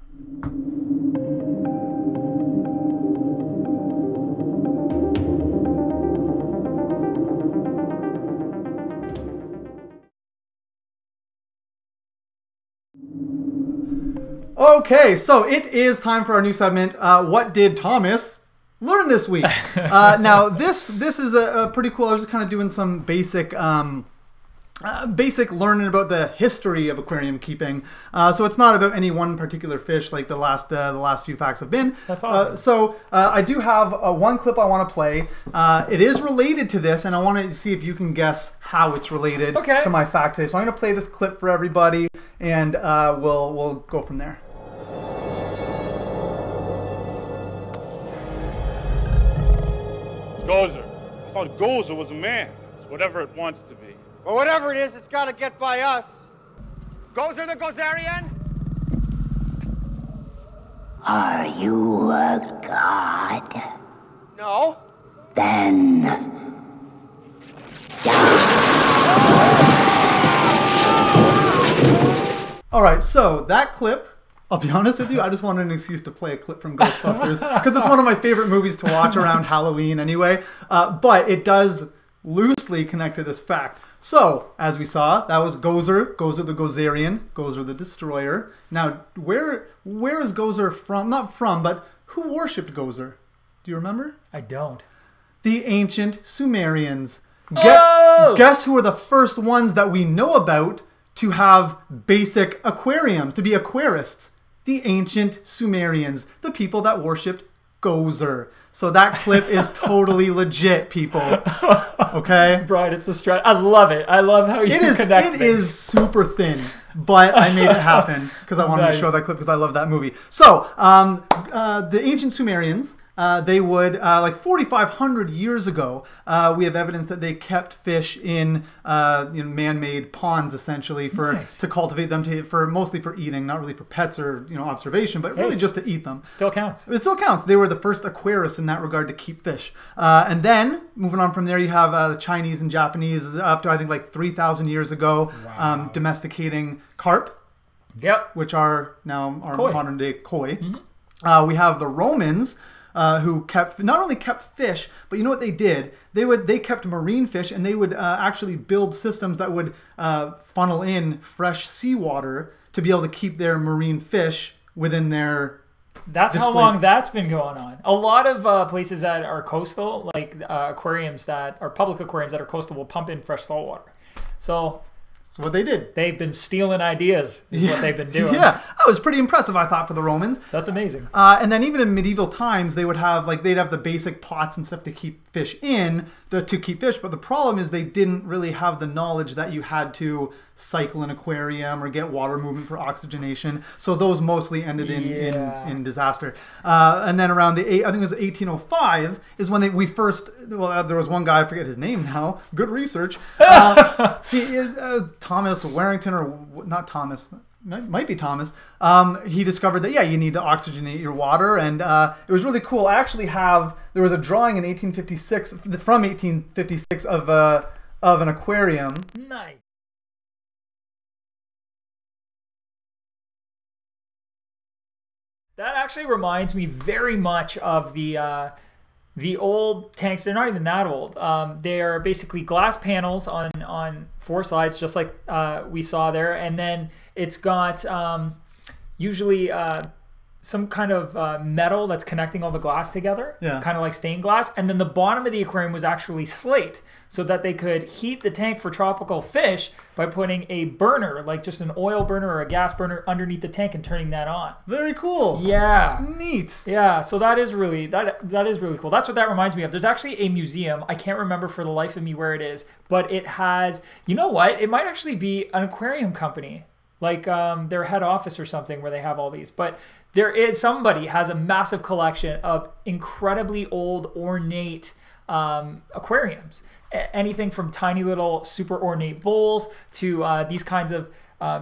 Okay, so it is time for our new segment. What did Thomas learn this week? Now, this is a pretty cool. I was just kind of doing some basic learning about the history of aquarium keeping. So it's not about any one particular fish like the last few facts have been. That's awesome. So I do have one clip I want to play. It is related to this, and I want to see if you can guess how it's related to my fact today. So I'm going to play this clip for everybody, and we'll go from there. Gozer. I thought Gozer was a man. It's whatever it wants to be. Well, whatever it is, it's got to get by us. Gozer the Gozerian? Are you a god? No. Then All right, so that clip, I'll be honest with you, I just wanted an excuse to play a clip from Ghostbusters because it's one of my favorite movies to watch around Halloween anyway. But it does loosely connect to this fact. So, as we saw, that was Gozer the Gozerian, Gozer the Destroyer. Now, where is Gozer from? Not from, but who worshipped Gozer? Do you remember? I don't. The ancient Sumerians. Guess who are the first ones that we know about to have basic aquariums, to be aquarists? The ancient Sumerians, the people that worshipped Gozer. So that clip is totally legit, people. Okay? Brian, it's a stretch. I love it. I love how you connect It is super thin, but I made it happen because I wanted to show that clip because I love that movie. So, the ancient Sumerians, they would, like 4,500 years ago, we have evidence that they kept fish in man-made ponds, essentially, to cultivate them, mostly for eating, not really for pets or observation, but really just to eat them. Still counts. It still counts. They were the first aquarists in that regard to keep fish. And then, moving on from there, you have the Chinese and Japanese up to, I think, like 3,000 years ago, domesticating carp. Yep. Which are now our modern-day koi. Mm-hmm. We have the Romans, who not only kept fish, but you know what they did? They kept marine fish, and they would actually build systems that would funnel in fresh seawater to be able to keep their marine fish within their. That's how long that's been going on. A lot of places that are coastal, like aquariums that are public aquariums that are coastal, will pump in fresh salt water. So That's what they did. They've been stealing ideas is what they've been doing. Yeah, that was pretty impressive, I thought, for the Romans. That's amazing. And then even in medieval times, they would have they'd have the basic pots and stuff to keep fish to keep fish. But the problem is they didn't really have the knowledge that you had to cycle an aquarium or get water movement for oxygenation. So those mostly ended in disaster. And then around I think it was 1805 is when we first. Well, there was one guy, I forget his name now. Good research. Thomas Warrington, or not Thomas. Might be Thomas. He discovered that you need to oxygenate your water, and it was really cool. I actually there was a drawing in 1856 of an aquarium. Nice. That actually reminds me very much of the old tanks. They're not even that old. They are basically glass panels on four sides, just like we saw there, and then it's got usually some kind of metal that's connecting all the glass together, kind of like stained glass. And then the bottom of the aquarium was actually slate, so that they could heat the tank for tropical fish by putting a burner, like just an oil burner or a gas burner, underneath the tank and turning that on. Very cool. Yeah. Neat. Yeah, so that is really cool. That's what that reminds me of. There's actually a museum. I can't remember for the life of me where it is, but it has, you know what? It might actually be an aquarium company, like their head office or something, where they have all these. But somebody has a massive collection of incredibly old, ornate aquariums. Anything from tiny little super ornate bowls to these kinds of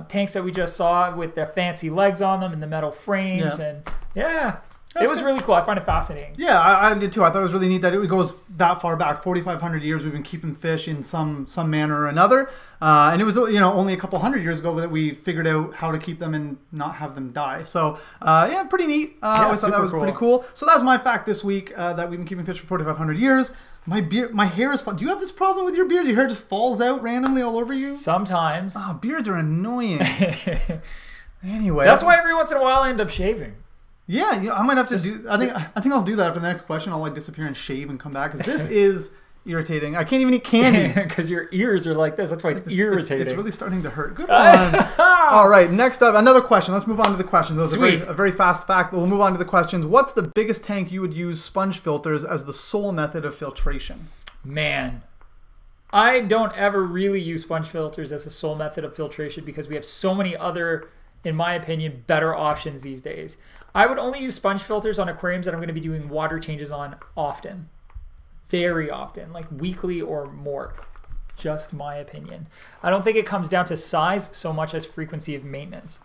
tanks that we just saw with their fancy legs on them and the metal frames. And it was really cool. I find it fascinating. Yeah, I did too. I thought it was really neat that it goes that far back, 4,500 years. We've been keeping fish in some manner or another, and it was only a couple hundred years ago that we figured out how to keep them and not have them die. So pretty neat. I thought that was pretty cool. So that was my fact this week, that we've been keeping fish for 4,500 years. My hair is. Do you have this problem with your beard? Your hair just falls out randomly all over you? Sometimes. Oh, beards are annoying. Anyway, that's why every once in a while I end up shaving. Yeah, I might have to do. I think I'll do that after the next question. I'll disappear and shave and come back, because this is irritating. I can't even eat candy because your ears are like this. That's why it's irritating. It's really starting to hurt. Good one. All right, next up, another question. Let's move on to the questions. That was a very fast fact. We'll move on to the questions. What's the biggest tank you would use sponge filters as the sole method of filtration? Man, I don't ever really use sponge filters as a sole method of filtration, because we have so many other, in my opinion, better options these days. I would only use sponge filters on aquariums that I'm going to be doing water changes on often. Very often, like weekly or more. Just my opinion. I don't think it comes down to size so much as frequency of maintenance.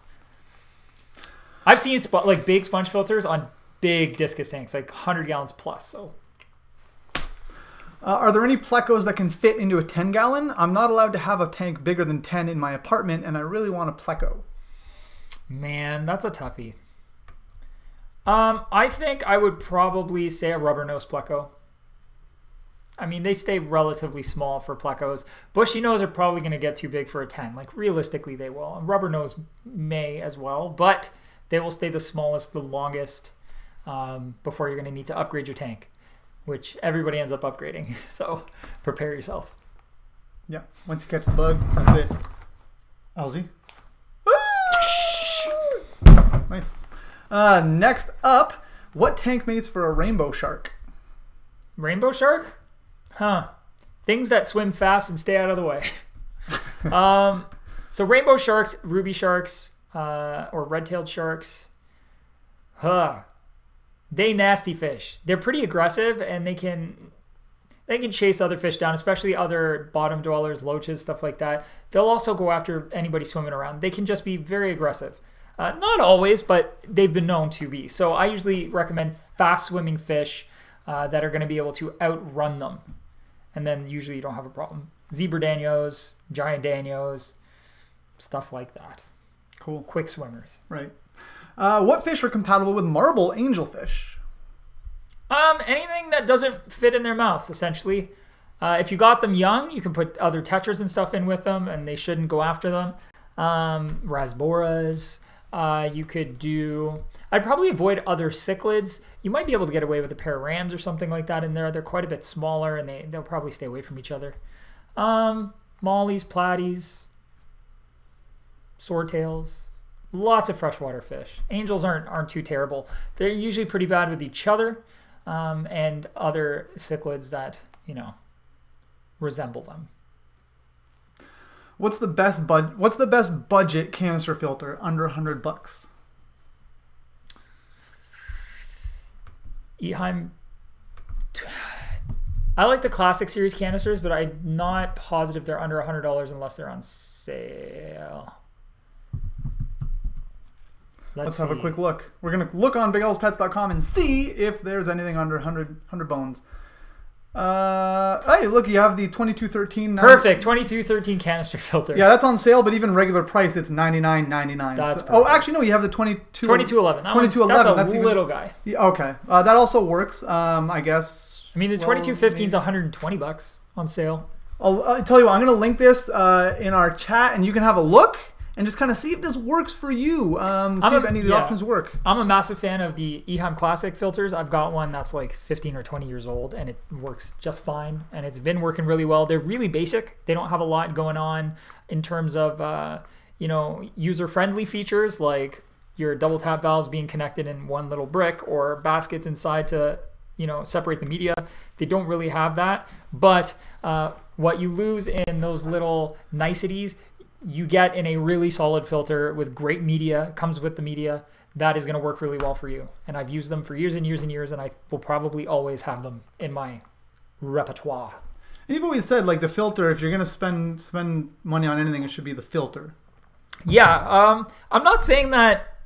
I've seen big sponge filters on big discus tanks, like 100 gallons plus. So, are there any plecos that can fit into a 10-gallon? I'm not allowed to have a tank bigger than 10 in my apartment, and I really want a pleco. Man, that's a toughie. I think I would probably say a rubber nose pleco. I mean, they stay relatively small for plecos. Bushy nose are probably going to get too big for a 10. Like, realistically, they will. And rubber nose may as well, but they will stay the smallest, the longest, before you're going to need to upgrade your tank, which everybody ends up upgrading. So prepare yourself. Yeah, once you catch the bug, that's it. Algae. Nice. Next up, what tank mates for a rainbow shark? Rainbow shark? Huh. Things that swim fast and stay out of the way. So rainbow sharks, ruby sharks, or red-tailed sharks, they nasty fish. They're pretty aggressive, and they can chase other fish down, especially other bottom dwellers, loaches, stuff like that. They'll also go after anybody swimming around. They can just be very aggressive. Not always, but they've been known to be. So I usually recommend fast-swimming fish that are going to be able to outrun them. And then usually you don't have a problem. Zebra danios, giant danios, stuff like that. Cool. Quick swimmers. Right. What fish are compatible with marble angelfish? Anything that doesn't fit in their mouth, essentially. If you got them young, you can put other tetras and stuff in with them, and they shouldn't go after them. Rasboras. You could do... I'd probably avoid other cichlids. You might be able to get away with a pair of rams or something like that in there. They're quite a bit smaller, and they'll probably stay away from each other. Mollies, platies. swordtails, lots of freshwater fish. Angels aren't too terrible. They're usually pretty bad with each other and other cichlids that, you know, resemble them. What's the best budget canister filter under $100? Eheim. I like the classic series canisters, but I'm not positive they're under $100 unless they're on sale. Let's have a quick look. We're going to look on BigElspets.com and see if there's anything under 100 bones. Hey, look, you have the 2213. Perfect, 2213 canister filter. Yeah, that's on sale, but even regular price, it's $99.99. That's oh, actually, no, you have the 2211. 2211. That's a even, little guy. Yeah, okay, that also works, I guess. I mean, the 2215 is $120 on sale. I'll tell you what, I'm going to link this in our chat, and you can have a look and just kind of see if this works for you. See if any of the options work. I'm a massive fan of the Eheim Classic filters. I've got one that's like 15 or 20 years old, and it works just fine. And it's been working really well. They're really basic. They don't have a lot going on in terms of you know, user-friendly features like your double tap valves being connected in one little brick or baskets inside to, you know, separate the media. They don't really have that. But what you lose in those little niceties, you get in a really solid filter with great media, comes with the media, that is going to work really well for you. And I've used them for years and years and years, and I will probably always have them in my repertoire. And you've always said, like, the filter, if you're going to spend money on anything, it should be the filter. Yeah, I'm not saying that,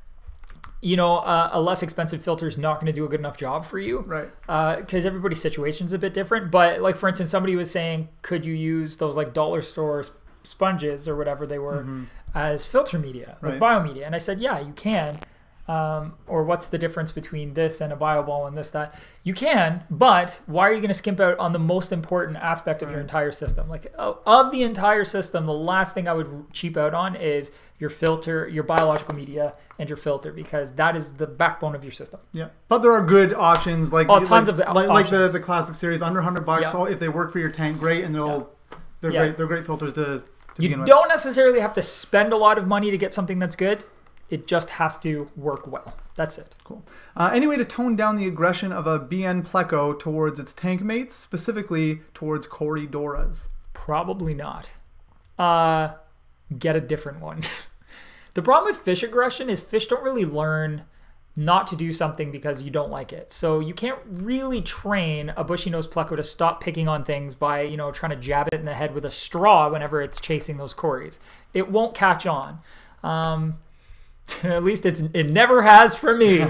you know, a less expensive filter is not going to do a good enough job for you. Right. Because everybody's situation is a bit different. But, like, for instance, somebody was saying, could you use those, like, dollar stores sponges or whatever they were as filter media, like biomedia? And I said, yeah, you can. Or what's the difference between this and a bioball and this, that? You can, but why are you going to skimp out on the most important aspect of your entire system? Like, of the entire system, the last thing I would cheap out on is your filter, your biological media, and your filter, because that is the backbone of your system. Yeah, but there are good options, like tons of options. Like the classic series under $100. Yeah. So if they work for your tank, great, and they're great. They're great filters to begin with. You don't necessarily have to spend a lot of money to get something that's good. It just has to work well. That's it. Cool. Any way to tone down the aggression of a BN pleco towards its tank mates, specifically towards Corydoras? Probably not. Get a different one. The problem with fish aggression is fish don't really learn not to do something because you don't like it. So you can't really train a bushy-nosed pleco to stop picking on things by, you know, trying to jab it in the head with a straw whenever it's chasing those cories. It won't catch on. At least it never has for me.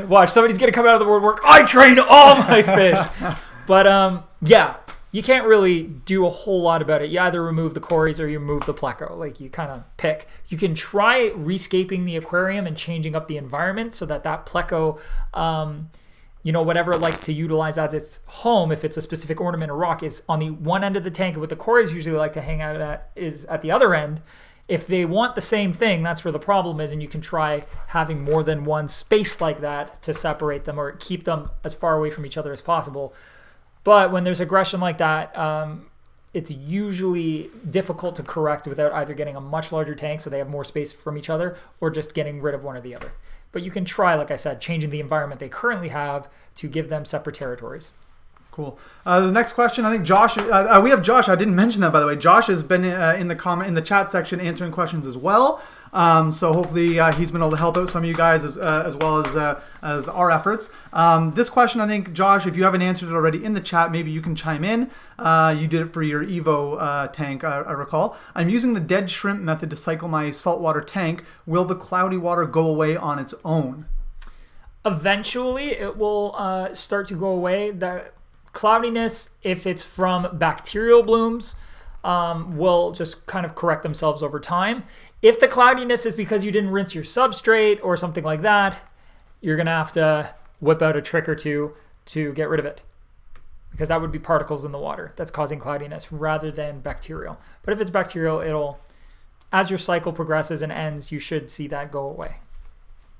Watch, somebody's going to come out of the woodwork. I train all my fish. But yeah, you can't really do a whole lot about it. You either remove the cories or you remove the pleco. Like, you kind of pick. You can try rescaping the aquarium and changing up the environment so that pleco, you know, whatever it likes to utilize as its home, if it's a specific ornament or rock, is on the one end of the tank. What the cories usually like to hang out at is at the other end. If they want the same thing, that's where the problem is, and you can try having more than one space like that to separate them or keep them as far away from each other as possible. But when there's aggression like that, it's usually difficult to correct without either getting a much larger tank so they have more space from each other or just getting rid of one or the other. But you can try, like I said, changing the environment they currently have to give them separate territories. Cool. The next question, I think Josh. We have Josh. I didn't mention that, by the way. Josh has been in the chat section answering questions as well. So hopefully he's been able to help out some of you guys as well as our efforts. This question, I think, Josh, if you haven't answered it already in the chat, maybe you can chime in. You did it for your Evo tank, I recall. I'm using the dead shrimp method to cycle my saltwater tank. Will the cloudy water go away on its own? Eventually, it will start to go away. The cloudiness, if it's from bacterial blooms, will just kind of correct themselves over time. If the cloudiness is because you didn't rinse your substrate or something like that, you're going to have to whip out a trick or two to get rid of it, because that would be particles in the water that's causing cloudiness rather than bacterial. But if it's bacterial, it'll, as your cycle progresses and ends, you should see that go away.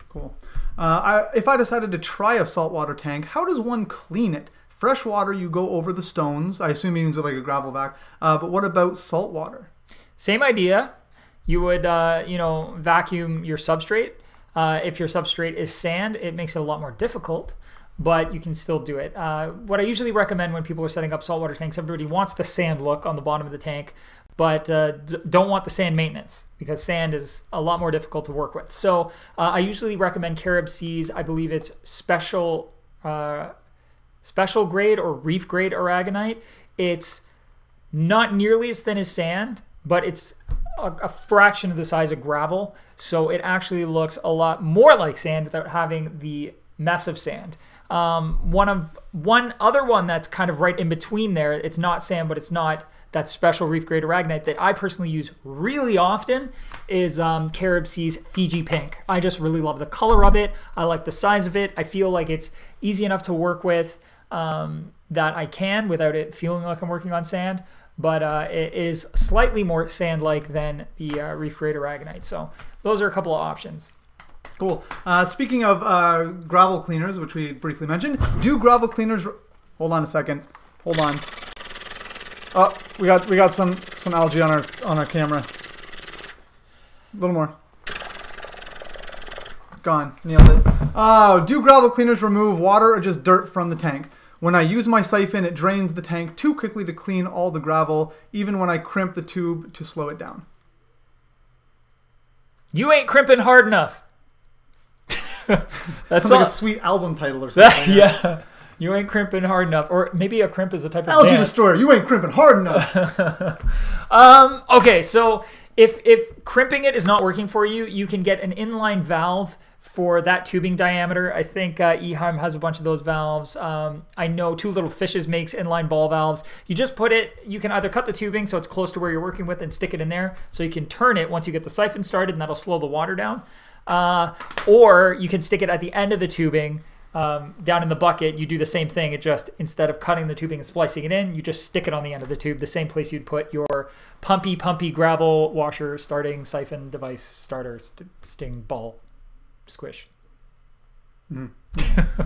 Cool. If I decided to try a saltwater tank, how does one clean it? Freshwater, you go over the stones. I assume he means with like a gravel vac. But what about saltwater? Same idea. you would, vacuum your substrate. If your substrate is sand, it makes it a lot more difficult, but you can still do it. What I usually recommend when people are setting up saltwater tanks, everybody wants the sand look on the bottom of the tank, but don't want the sand maintenance because sand is a lot more difficult to work with. So I usually recommend Carib Sea's, I believe it's special grade or reef grade aragonite. It's not nearly as thin as sand, but it's a fraction of the size of gravel. So it actually looks a lot more like sand without having the mess of sand. One other one that's kind of right in between there, it's not sand, but it's not that special reef grade aragonite that I personally use really often is Carib Sea's Fiji Pink. I just really love the color of it. I like the size of it. I feel like it's easy enough to work with that I can without it feeling like I'm working on sand. But it is slightly more sand-like than the reef grade aragonite. So those are a couple of options. Cool. Speaking of gravel cleaners, which we briefly mentioned, do gravel cleaners... Hold on a second. Hold on. Oh, we got some algae on our camera. A little more. Gone. Nailed it. Oh, do gravel cleaners remove water or just dirt from the tank? When I use my siphon, it drains the tank too quickly to clean all the gravel, even when I crimp the tube to slow it down. You ain't crimping hard enough. That's like a sweet album title or something. Yeah. You ain't crimping hard enough. Or maybe a crimp is a type of Algae dance. Destroyer, you ain't crimping hard enough. Okay, so if crimping it is not working for you, you can get an inline valve for that tubing diameter. I think Eheim has a bunch of those valves. I know Two Little Fishes makes inline ball valves. You just put it, you can either cut the tubing so it's close to where you're working with and stick it in there so you can turn it once you get the siphon started and that'll slow the water down. Or you can stick it at the end of the tubing down in the bucket. You do the same thing. It just, instead of cutting the tubing and splicing it in, you just stick it on the end of the tube, the same place you'd put your pumpy gravel washer starting siphon device starter sting ball squish.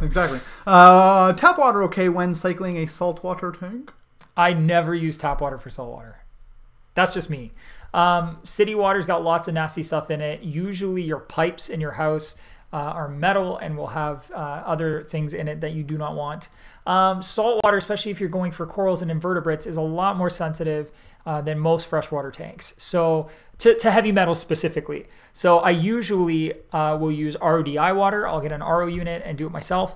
Exactly. Tap water okay when cycling a saltwater tank? I never use tap water for saltwater. That's just me. City water's got lots of nasty stuff in it. Usually your pipes in your house are metal and will have other things in it that you do not want. Salt water, especially if you're going for corals and invertebrates, is a lot more sensitive than most freshwater tanks. So to heavy metals specifically. So I usually will use RODI water. I'll get an RO unit and do it myself.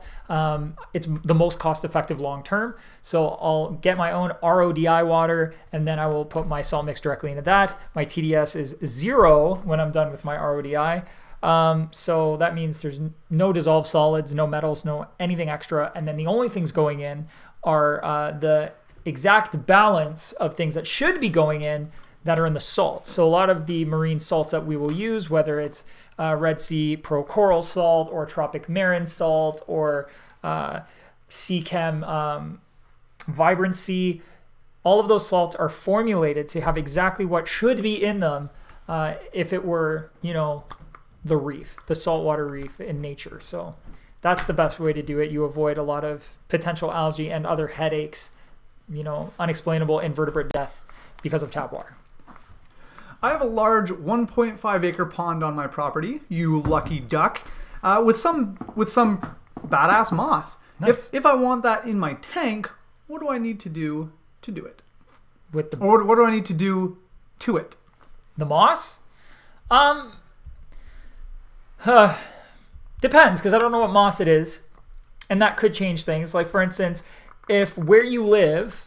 It's the most cost-effective long-term. So I'll get my own RODI water and then I will put my salt mix directly into that. My TDS is 0 when I'm done with my RODI. So that means there's no dissolved solids, no metals, no anything extra. And then the only things going in are the exact balance of things that should be going in that are in the salts. So a lot of the marine salts that we will use, whether it's Red Sea Pro Coral salt or Tropic Marin salt or Sea Chem Vibrancy, all of those salts are formulated to have exactly what should be in them if it were, the reef, the saltwater reef in nature. So that's the best way to do it. You avoid a lot of potential algae and other headaches, unexplainable invertebrate death because of tap water. I have a large 1.5 acre pond on my property, you lucky duck, with some badass moss. Nice. If I want that in my tank, what do I need to do it? Or what do I need to do to it? The moss? Depends, because I don't know what moss it is, and that could change things. Like, for instance, if where you live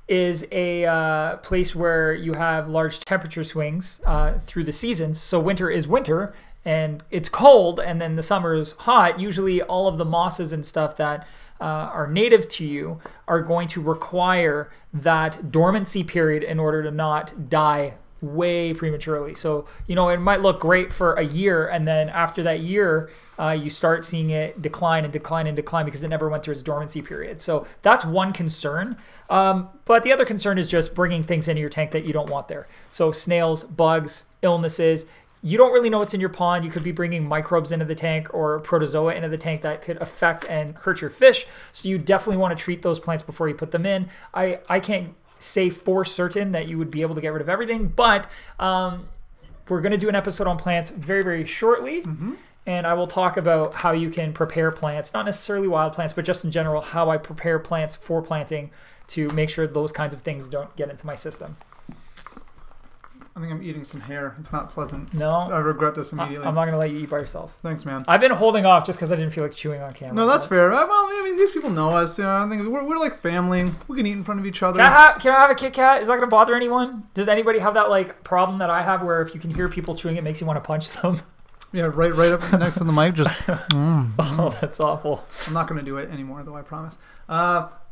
is a place where you have large temperature swings through the seasons, so winter is winter, and it's cold, and then the summer is hot, usually all of the mosses and stuff that are native to you are going to require that dormancy period in order to not die way prematurely. So, it might look great for a year, and then after that year, you start seeing it decline and decline and decline because it never went through its dormancy period. So that's one concern. But the other concern is just bringing things into your tank that you don't want there. So snails, bugs, illnesses. You don't really know what's in your pond. You could be bringing microbes into the tank or protozoa into the tank that could affect and hurt your fish. So you definitely want to treat those plants before you put them in. I can't say for certain that you would be able to get rid of everything, but we're going to do an episode on plants very, very shortly. And I will talk about how you can prepare plants, not necessarily wild plants, but just in general, how I prepare plants for planting to make sure those kinds of things don't get into my system. I think I'm eating some hair. It's not pleasant. No. I regret this immediately. I'm not going to let you eat by yourself. Thanks, man. I've been holding off just because I didn't feel like chewing on camera. No, that's fair. Well, I mean, these people know us. You know, I think we're like family. We can eat in front of each other. Can I have a Kit Kat? Is that going to bother anyone? Does anybody have that like problem that I have where if you can hear people chewing, it makes you want to punch them? Yeah, right up next to the mic. Just. Oh, that's awful. I'm not going to do it anymore, though, I promise.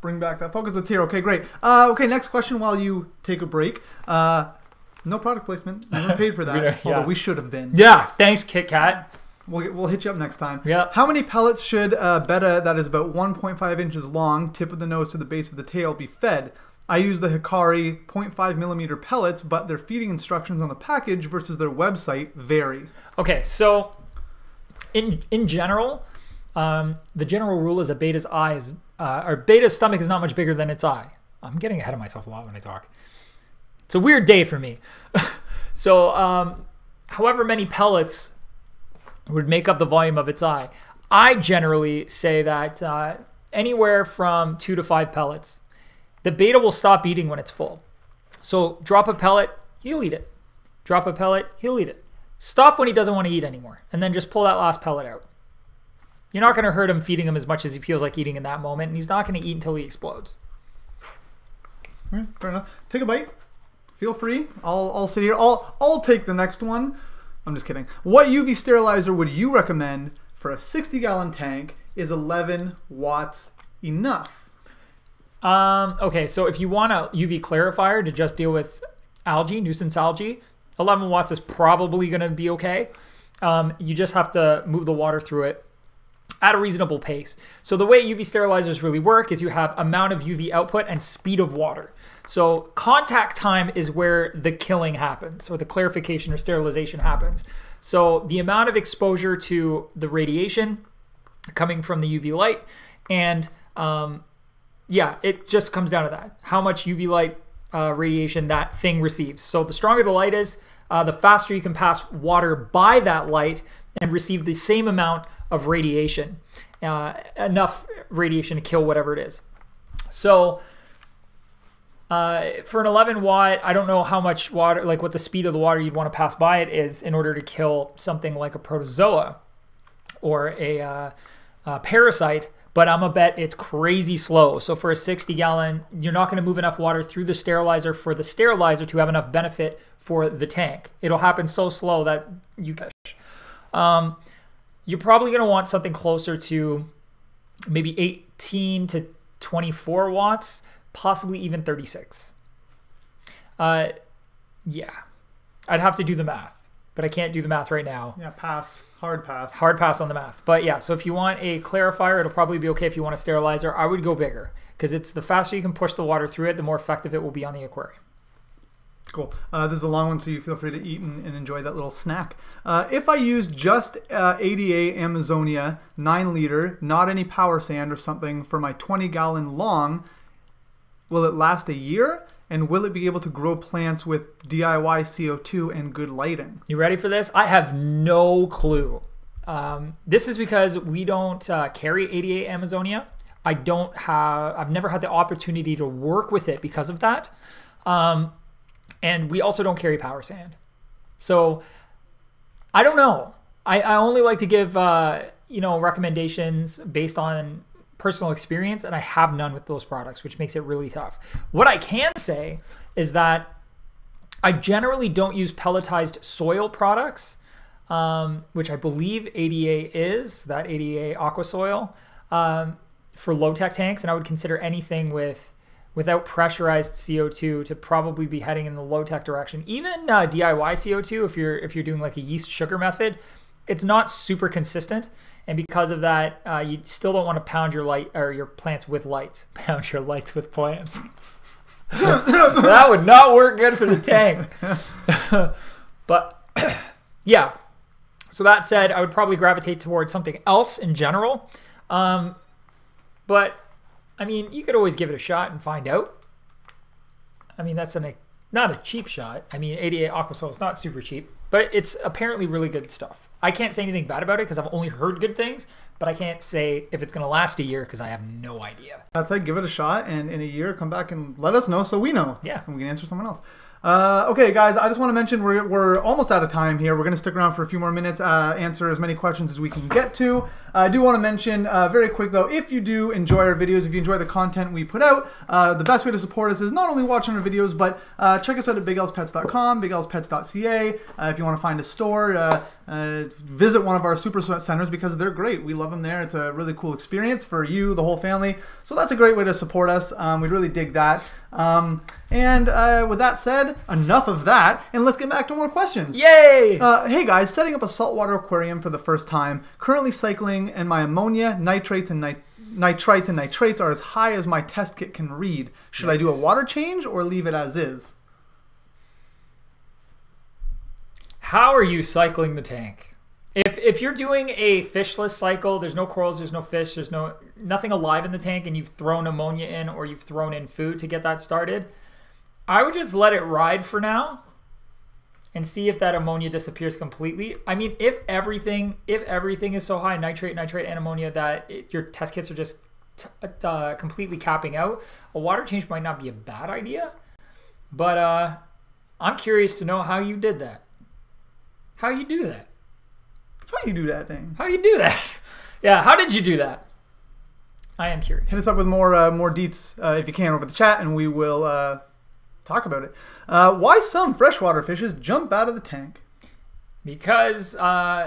Bring back that focus. It's here. Okay, great. Okay, next question while you take a break. No product placement. We weren't paid for that, although we should have been. Yeah, thanks, Kit Kat. We'll hit you up next time. Yeah. How many pellets should a betta that is about 1.5 inches long, tip of the nose to the base of the tail, be fed? I use the Hikari 0.5 millimeter pellets, but their feeding instructions on the package versus their website vary. Okay, so in general, the general rule is a beta's eyes, or beta's stomach is not much bigger than its eye. I'm getting ahead of myself a lot when I talk. It's a weird day for me. So, however many pellets would make up the volume of its eye, I generally say that anywhere from 2 to 5 pellets. The beta will stop eating when it's full. So drop a pellet, he'll eat it. Drop a pellet, he'll eat it. Stop when he doesn't want to eat anymore, and then just pull that last pellet out. You're not going to hurt him feeding him as much as he feels like eating in that moment, and he's not going to eat until he explodes. All right, fair enough. Take a bite. Feel free. I'll sit here. I'll take the next one. I'm just kidding. What UV sterilizer would you recommend for a 60-gallon tank? Is 11 watts enough? Okay, so if you want a UV clarifier to just deal with algae, nuisance algae, 11 watts is probably going to be okay. You just have to move the water through it at a reasonable pace. So the way UV sterilizers really work is you have amount of UV output and speed of water. So contact time is where the killing happens, or the clarification or sterilization happens. So the amount of exposure to the radiation coming from the UV light, and yeah, it just comes down to that. How much UV light radiation that thing receives. So the stronger the light is, the faster you can pass water by that light and receive the same amount of radiation, enough radiation to kill whatever it is. So for an 11 watt, I don't know how much water, like what the speed of the water you'd want to pass by it is in order to kill something like a protozoa or a parasite, but I'm gonna bet it's crazy slow. So for a 60-gallon, you're not going to move enough water through the sterilizer for the sterilizer to have enough benefit for the tank. It'll happen so slow that you you're probably going to want something closer to maybe 18 to 24 watts, possibly even 36. Yeah, I'd have to do the math, but I can't do the math right now. Yeah, pass. Hard pass. Hard pass on the math. But yeah, so if you want a clarifier, it'll probably be okay. If you want a sterilizer, I would go bigger, because it's the faster you can push the water through it, the more effective it will be on the aquarium. Cool. This is a long one, so you feel free to eat and enjoy that little snack. If I use just ADA Amazonia 9 liter, not any power sand or something, for my 20-gallon long, will it last a year? And will it be able to grow plants with DIY CO2 and good lighting? You ready for this? I have no clue. This is because we don't carry ADA Amazonia. I've never had the opportunity to work with it because of that. And we also don't carry power sand. So I don't know. I only like to give recommendations based on personal experience, and I have none with those products, which makes it really tough. What I can say is that I generally don't use pelletized soil products, which I believe ADA is, that ADA aqua soil, for low-tech tanks, and I would consider anything without pressurized CO2 to probably be heading in the low-tech direction. Even DIY CO2, if you're doing like a yeast sugar method, it's not super consistent. And because of that, you still don't want to pound your plants with lights. Pound your lights with plants. That would not work good for the tank. But yeah. So that said, I would probably gravitate towards something else in general. But I mean, you could always give it a shot and find out. I mean, that's not a cheap shot. I mean, ADA Aquasoil is not super cheap, But it's apparently really good stuff. I can't say anything bad about it because I've only heard good things, but I can't say if it's going to last a year because I have no idea. That's like, give it a shot, and in a year, come back and let us know so we know. Yeah. And we can answer someone else. Okay, guys, I just want to mention we're almost out of time here. We're going to stick around for a few more minutes, answer as many questions as we can get to. I do want to mention, very quick though, if you do enjoy our videos, if you enjoy the content we put out, the best way to support us is not only watching our videos, but check us out at bigelspets.com, bigelspets.ca. If you want to find a store, visit one of our super sweat centers because they're great. We love them there. It's a really cool experience for you, the whole family. So that's a great way to support us. We'd really dig that. And with that said, enough of that, and let's get back to more questions. Yay! Hey guys, setting up a saltwater aquarium for the first time, currently cycling, and my ammonia, nitrates, and nitrates are as high as my test kit can read. Should I do a water change or leave it as is? How are you cycling the tank? If you're doing a fishless cycle, there's no corals, there's no fish, there's nothing alive in the tank, and you've thrown ammonia in or you've thrown in food to get that started, I would just let it ride for now and see if that ammonia disappears completely. I mean, if everything is so high, nitrate, and ammonia, that your test kits are just completely capping out, a water change might not be a bad idea. But I'm curious to know how you did that. How you do that? How you do that thing? How you do that? Yeah, how did you do that? I am curious. Hit us up with more deets if you can over the chat, and we will talk about it. Why some freshwater fishes jump out of the tank? Because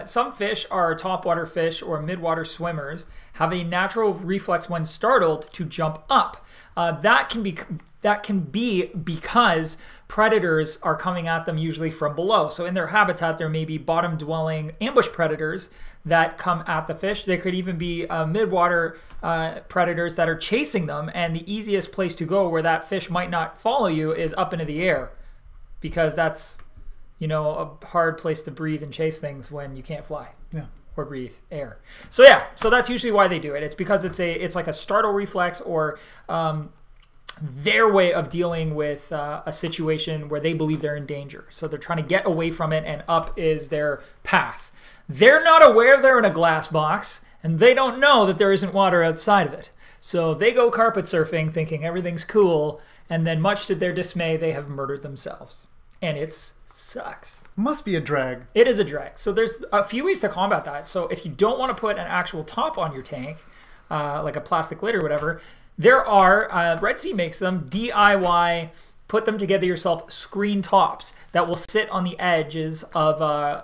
some fish are topwater fish or midwater swimmers have a natural reflex when startled to jump up. That can be because predators are coming at them usually from below. So in their habitat, there may be bottom-dwelling ambush predators that come at the fish. There could even be midwater predators that are chasing them, and the easiest place to go where that fish might not follow you is up into the air, because that's, you know, a hard place to breathe and chase things when you can't fly. Yeah. Or breathe air. So yeah, so that's usually why they do it. It's because it's like a startle reflex, or their way of dealing with a situation where they believe they're in danger. So they're trying to get away from it, and up is their path. They're not aware they're in a glass box, and they don't know that there isn't water outside of it. So they go carpet surfing thinking everything's cool, and then much to their dismay, they have murdered themselves. And it sucks. Must be a drag. It is a drag. So there's a few ways to combat that. So if you don't want to put an actual top on your tank, like a plastic lid or whatever, there are, Red Sea makes them, DIY, put them together yourself, screen tops that will sit on the edges of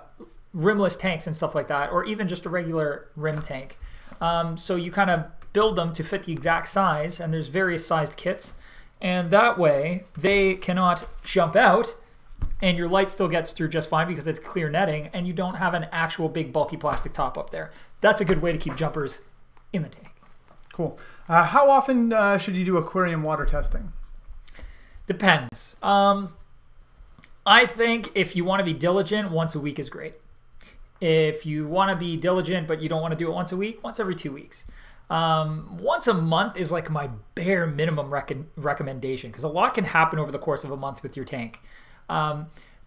rimless tanks and stuff like that, or even just a regular rim tank. So you kind of build them to fit the exact size, and there's various sized kits. And that way they cannot jump out, and your light still gets through just fine because it's clear netting, and you don't have an actual big bulky plastic top up there. That's a good way to keep jumpers in the tank. Cool. How often should you do aquarium water testing? Depends. I think if you want to be diligent, once a week is great. If you want to be diligent but you don't want to do it once a week, once every 2 weeks. Once a month is like my bare minimum recommendation, because a lot can happen over the course of a month with your tank.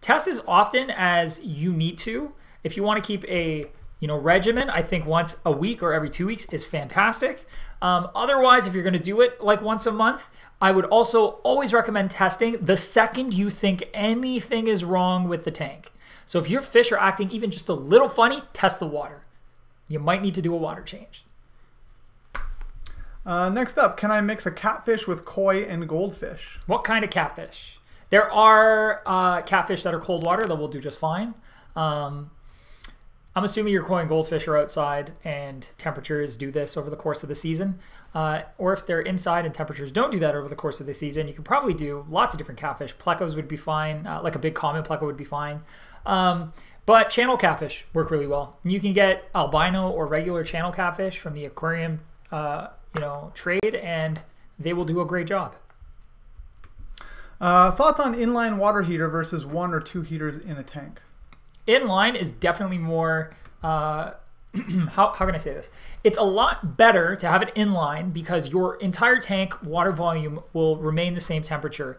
Test as often as you need to. If you want to keep a regimen, I think once a week or every 2 weeks is fantastic. Otherwise, if you're going to do it like once a month, I would also always recommend testing the second you think anything is wrong with the tank. So if your fish are acting even just a little funny, test the water. You might need to do a water change. Next up, can I mix a catfish with koi and goldfish? What kind of catfish? There are catfish that are cold water that will do just fine. I'm assuming your koi and goldfish are outside and temperatures do this over the course of the season. Or if they're inside and temperatures don't do that over the course of the season, you can probably do lots of different catfish. Plecos would be fine. Like a big common pleco would be fine. But channel catfish work really well. You can get albino or regular channel catfish from the aquarium trade, and they will do a great job. Thoughts on inline water heater versus 1 or 2 heaters in a tank? Inline is definitely more, how can I say this? It's a lot better to have it inline because your entire tank water volume will remain the same temperature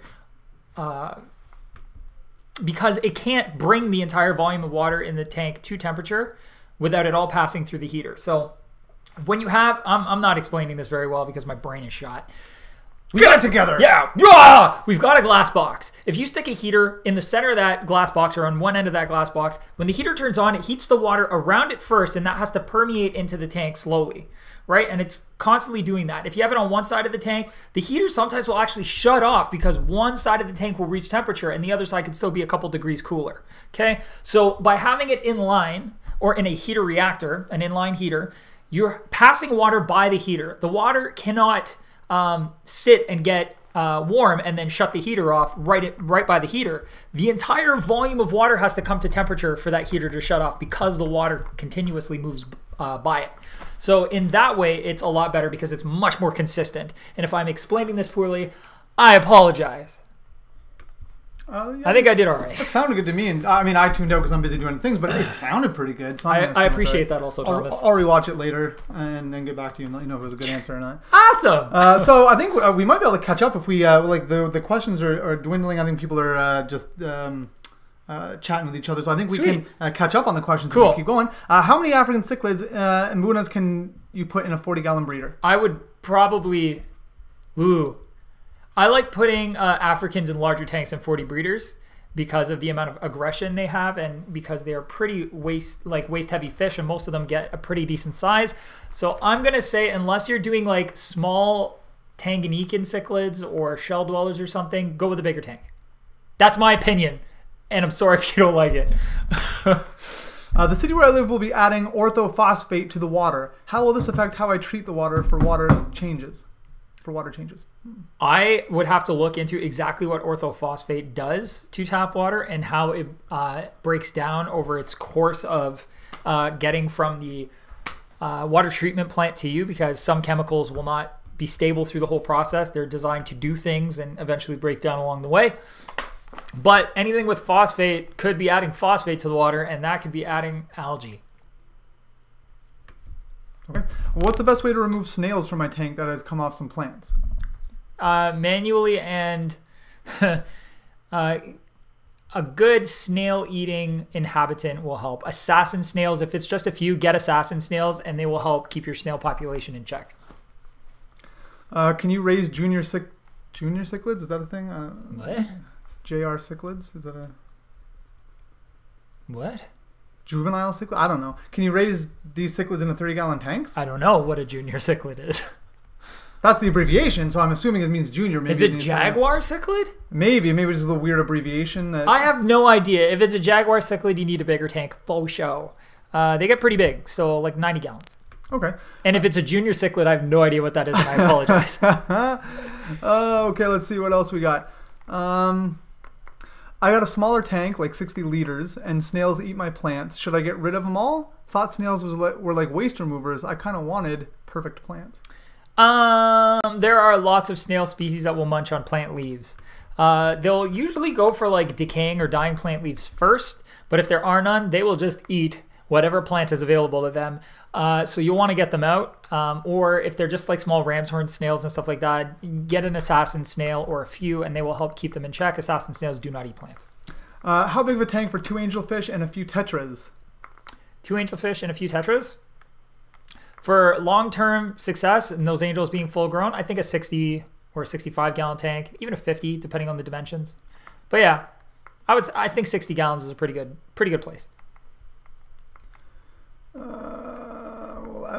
because it can't bring the entire volume of water in the tank to temperature without it all passing through the heater. So when you have, I'm not explaining this very well because my brain is shot. Get it together. Yeah. We've got a glass box. If you stick a heater in the center of that glass box or on one end of that glass box, when the heater turns on, it heats the water around it first, and that has to permeate into the tank slowly, right? And it's constantly doing that. If you have it on one side of the tank, the heater sometimes will actually shut off because one side of the tank will reach temperature and the other side can still be a couple degrees cooler, okay? So by having it in line or in a heater reactor, an inline heater, you're passing water by the heater. The water cannot sit and get warm and then shut the heater off right by the heater. The entire volume of water has to come to temperature for that heater to shut off because the water continuously moves by it. So in that way, it's a lot better because it's much more consistent. And if I'm explaining this poorly, I apologize. Yeah, I think I did all right. It sounded good to me, and I mean, I tuned out because I'm busy doing things, but it sounded pretty good. So I appreciate that also, Thomas. I'll rewatch it later and then get back to you and let you know if it was a good answer or not. Awesome. So I think we might be able to catch up if we like the questions are dwindling. I think people are just chatting with each other, so I think we can catch up on the questions. Cool. If we keep going. How many African cichlids and Mbunas can you put in a 40-gallon breeder? I would probably, I like putting Africans in larger tanks than 40 breeders because of the amount of aggression they have and because they are pretty waist heavy fish, and most of them get a pretty decent size. So I'm gonna say, unless you're doing like small Tanganyikan cichlids or shell dwellers or something, go with a bigger tank. That's my opinion, and I'm sorry if you don't like it. The city where I live will be adding orthophosphate to the water. How will this affect how I treat the water for water changes? I would have to look into exactly what orthophosphate does to tap water and how it breaks down over its course of getting from the water treatment plant to you, because some chemicals will not be stable through the whole process. They're designed to do things and eventually break down along the way. But anything with phosphate could be adding phosphate to the water, and that could be adding algae. Okay. What's the best way to remove snails from my tank that has come off some plants? Manually, and a good snail-eating inhabitant will help. Assassin snails, if it's just a few, get assassin snails, and they will help keep your snail population in check. Can you raise junior cichlids? Is that a thing? What? JR cichlids? Is that a... What? Juvenile cichlid? I don't know. Can you raise these cichlids in a 30-gallon tanks? I don't know what a junior cichlid is. That's the abbreviation, so I'm assuming it means junior. Maybe is it jaguar cichlid? Maybe it's just a weird abbreviation. I have no idea. If it's a jaguar cichlid, you need a bigger tank. Faux show. They get pretty big, so like 90 gallons. Okay. And if it's a junior cichlid, I have no idea what that is, and I apologize. Okay, let's see what else we got. I got a smaller tank, like 60 liters, and snails eat my plants. Should I get rid of them all? Thought snails were like waste removers. I kind of wanted perfect plants. There are lots of snail species that will munch on plant leaves. They'll usually go for like decaying or dying plant leaves first, but if there are none, they will just eat whatever plant is available to them. So you'll want to get them out. Or if they're just like small ram's horn snails and stuff like that, get an assassin snail or a few, and they will help keep them in check. Assassin snails do not eat plants. How big of a tank for 2 angelfish and a few tetras? 2 angelfish and a few tetras? For long-term success and those angels being full-grown, I think a 60 or a 65-gallon tank, even a 50, depending on the dimensions. But yeah, I think 60 gallons is a pretty good place.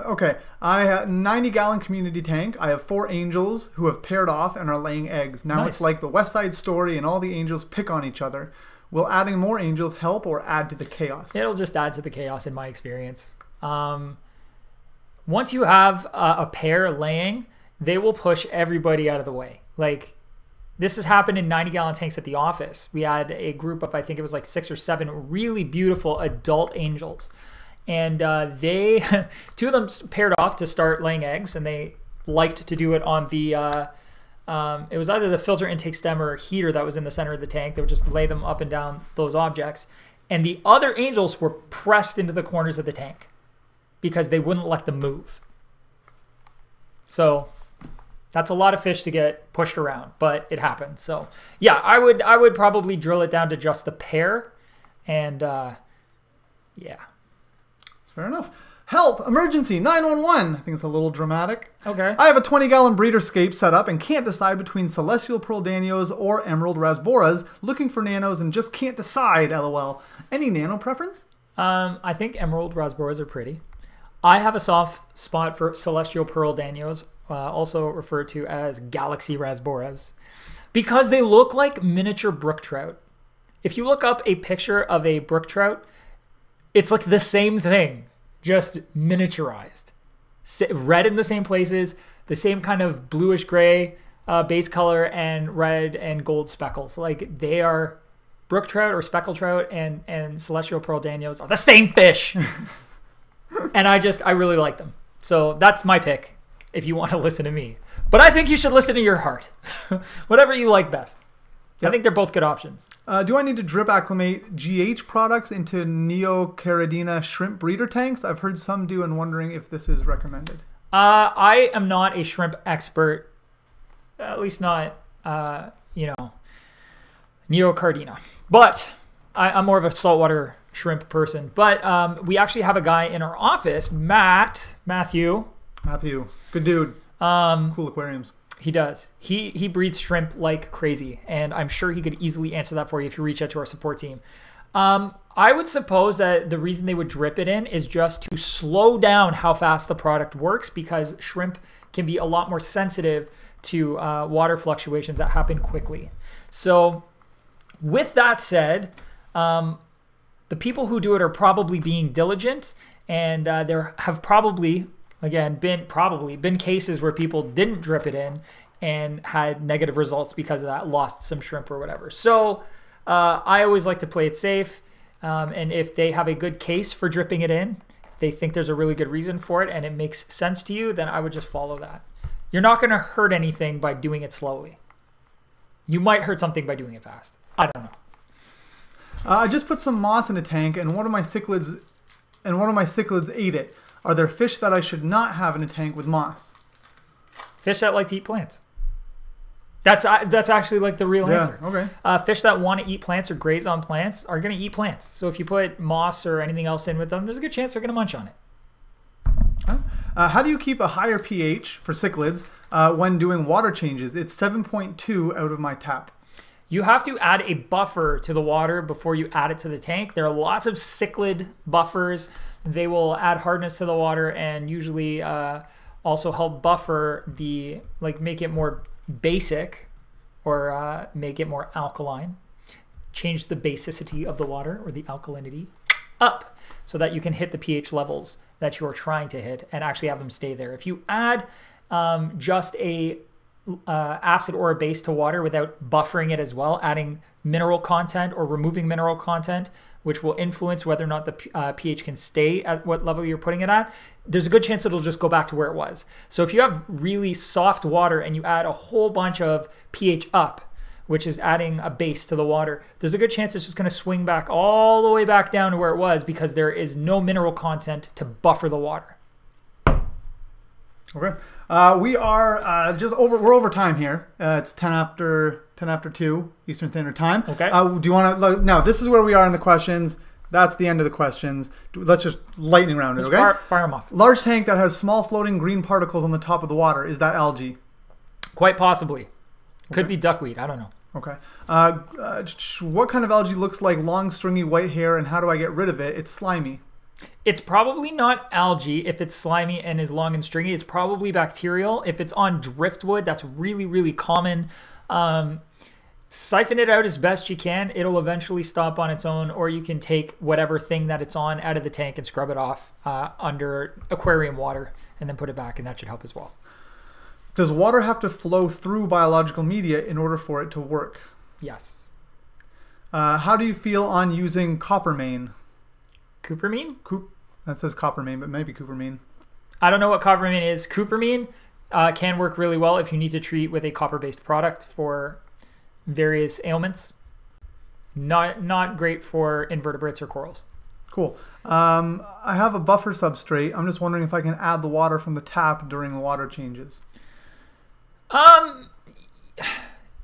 Okay, I have a 90-gallon community tank. I have 4 angels who have paired off and are laying eggs. Now It's like the West Side Story, and all the angels pick on each other. Will adding more angels help or add to the chaos? It'll just add to the chaos in my experience. Once you have a pair laying, they will push everybody out of the way. Like, this has happened in 90-gallon tanks at the office. We had a group of, I think it was like 6 or 7 really beautiful adult angels. And they, 2 of them paired off to start laying eggs, and they liked to do it on the, it was either the filter intake stem or heater that was in the center of the tank. They would just lay them up and down those objects. And the other angels were pressed into the corners of the tank because they wouldn't let them move. So That's a lot of fish to get pushed around, but it happens. So yeah, I would probably drill it down to just the pair, and yeah. Fair enough. Help! Emergency! 911! I think it's a little dramatic. Okay. I have a 20-gallon breederscape set up and can't decide between celestial pearl danios or emerald rasboras. Looking for nanos and just can't decide, lol. Any nano preference? I think emerald rasboras are pretty. I have a soft spot for celestial pearl danios, also referred to as galaxy rasboras, because they look like miniature brook trout. If you look up a picture of a brook trout, it's like the same thing, just miniaturized. Red in the same places, the same kind of bluish gray base color, and red and gold speckles. Like, they are brook trout or speckled trout, and celestial pearl danios are the same fish. And I really like them. So that's my pick if you want to listen to me. But I think you should listen to your heart. Whatever you like best. Yep. I think they're both good options. Do I need to drip acclimate GH products into Neocaridina shrimp breeder tanks? I've heard some do and wondering if this is recommended. I am not a shrimp expert, at least not, Neocardina. But I'm more of a saltwater shrimp person. But we actually have a guy in our office, Matthew. Good dude. Cool aquariums. He does. He breeds shrimp like crazy, and I'm sure he could easily answer that for you if you reach out to our support team. I would suppose that the reason they would drip it in is just to slow down how fast the product works, because shrimp can be a lot more sensitive to water fluctuations that happen quickly. So with that said, the people who do it are probably being diligent, and there have probably... Again, been cases where people didn't drip it in and had negative results because of that, lost some shrimp or whatever. So I always like to play it safe. And if they have a good case for dripping it in, they think there's a really good reason for it and it makes sense to you, then I would just follow that. You're not going to hurt anything by doing it slowly. You might hurt something by doing it fast. I don't know. I just put some moss in a tank and one of my cichlids ate it. Are there fish that I should not have in a tank with moss? Fish that like to eat plants. That's actually like the real answer. Okay. Fish that want to eat plants or graze on plants are going to eat plants. So if you put moss or anything else in with them, there's a good chance they're going to munch on it. How do you keep a higher pH for cichlids when doing water changes? It's 7.2 out of my tap. You have to add a buffer to the water before you add it to the tank. There are lots of cichlid buffers. They will add hardness to the water and usually also help buffer make it more basic or make it more alkaline. Change the basicity of the water or the alkalinity up so that you can hit the pH levels that you are trying to hit and actually have them stay there. If you add just a acid or a base to water without buffering it as well, adding mineral content or removing mineral content, which will influence whether or not the pH can stay at what level you're putting it at, there's a good chance it'll just go back to where it was. So if you have really soft water and you add a whole bunch of pH up, which is adding a base to the water, there's a good chance it's just going to swing back all the way back down to where it was because there is no mineral content to buffer the water. Okay. We are we're over time here. It's 10 after 2 Eastern Standard Time. Okay. Do you want to, now this is where we are in the questions. That's the end of the questions. Let's just lightning round it, okay? Fire them off. Large tank that has small floating green particles on the top of the water. Is that algae? Quite possibly. Could be duckweed. I don't know. Okay. What kind of algae looks like long stringy white hair and how do I get rid of it? It's slimy. It's probably not algae if it's slimy and is long and stringy. It's probably bacterial. If it's on driftwood, that's really, really common. Siphon it out as best you can. It'll eventually stop on its own, or you can take whatever thing that it's on out of the tank and scrub it off under aquarium water and then put it back, and that should help as well. Does water have to flow through biological media in order for it to work? Yes. How do you feel on using coppermine? Coppermine? That says coppermine, but maybe coppermine. I don't know what coppermine is. Coppermine can work really well if you need to treat with a copper-based product for various ailments. Not great for invertebrates or corals. Cool. I have a buffer substrate. I'm just wondering if I can add the water from the tap during the water changes.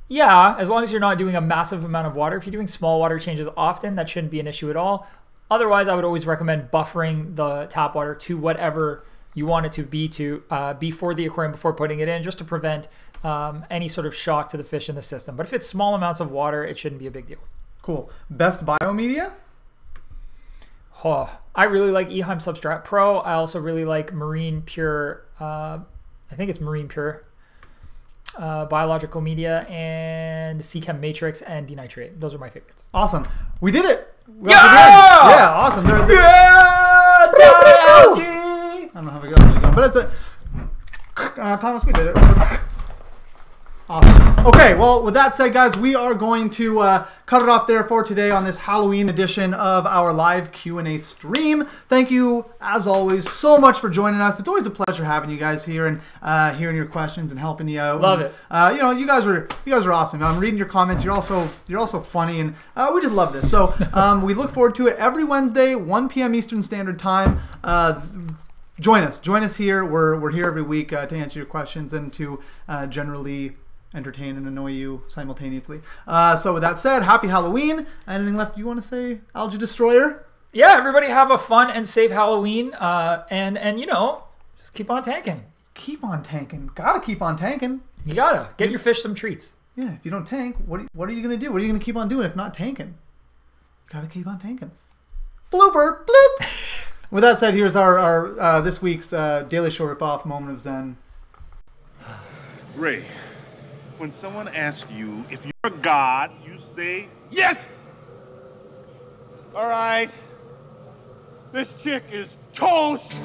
Yeah, as long as you're not doing a massive amount of water. If you're doing small water changes often, that shouldn't be an issue at all. Otherwise, I would always recommend buffering the tap water to whatever you want it to be for the aquarium before putting it in, just to prevent any sort of shock to the fish in the system. But if it's small amounts of water, it shouldn't be a big deal. Cool. Best biomedia? Oh, I really like Eheim Substrat Pro. I also really like Marine Pure. I think it's Marine Pure. Biological media and Seachem Matrix and Denitrate. Those are my favorites. Awesome. We did it. Yeah! Yeah, awesome. Yeah! I don't know how we got it going, but it's a... Thomas, we did it. Awesome. Okay, well, with that said, guys, we are going to cut it off there for today on this Halloween edition of our live Q&A stream. Thank you, as always, so much for joining us. It's always a pleasure having you guys here and hearing your questions and helping you out. Love it. You know, you guys are awesome. I'm reading your comments. You're also funny, and we just love this. So we look forward to it every Wednesday, 1 p.m. Eastern Standard Time. Join us here. We're here every week to answer your questions and to generally entertain and annoy you simultaneously. So with that said, happy Halloween. Anything left you want to say, Algae Destroyer? Yeah, everybody have a fun and safe Halloween, and you know, just keep on tanking. Keep on tanking. Gotta keep on tanking. You gotta get your fish some treats. Yeah, if you don't tank, what are you gonna do? What are you gonna keep on doing if not tanking? Gotta keep on tanking. Blooper, bloop. With that said, here's our this week's Daily Show ripoff moment of Zen. Ray, when someone asks you if you're a god, you say yes. All right. This chick is toast.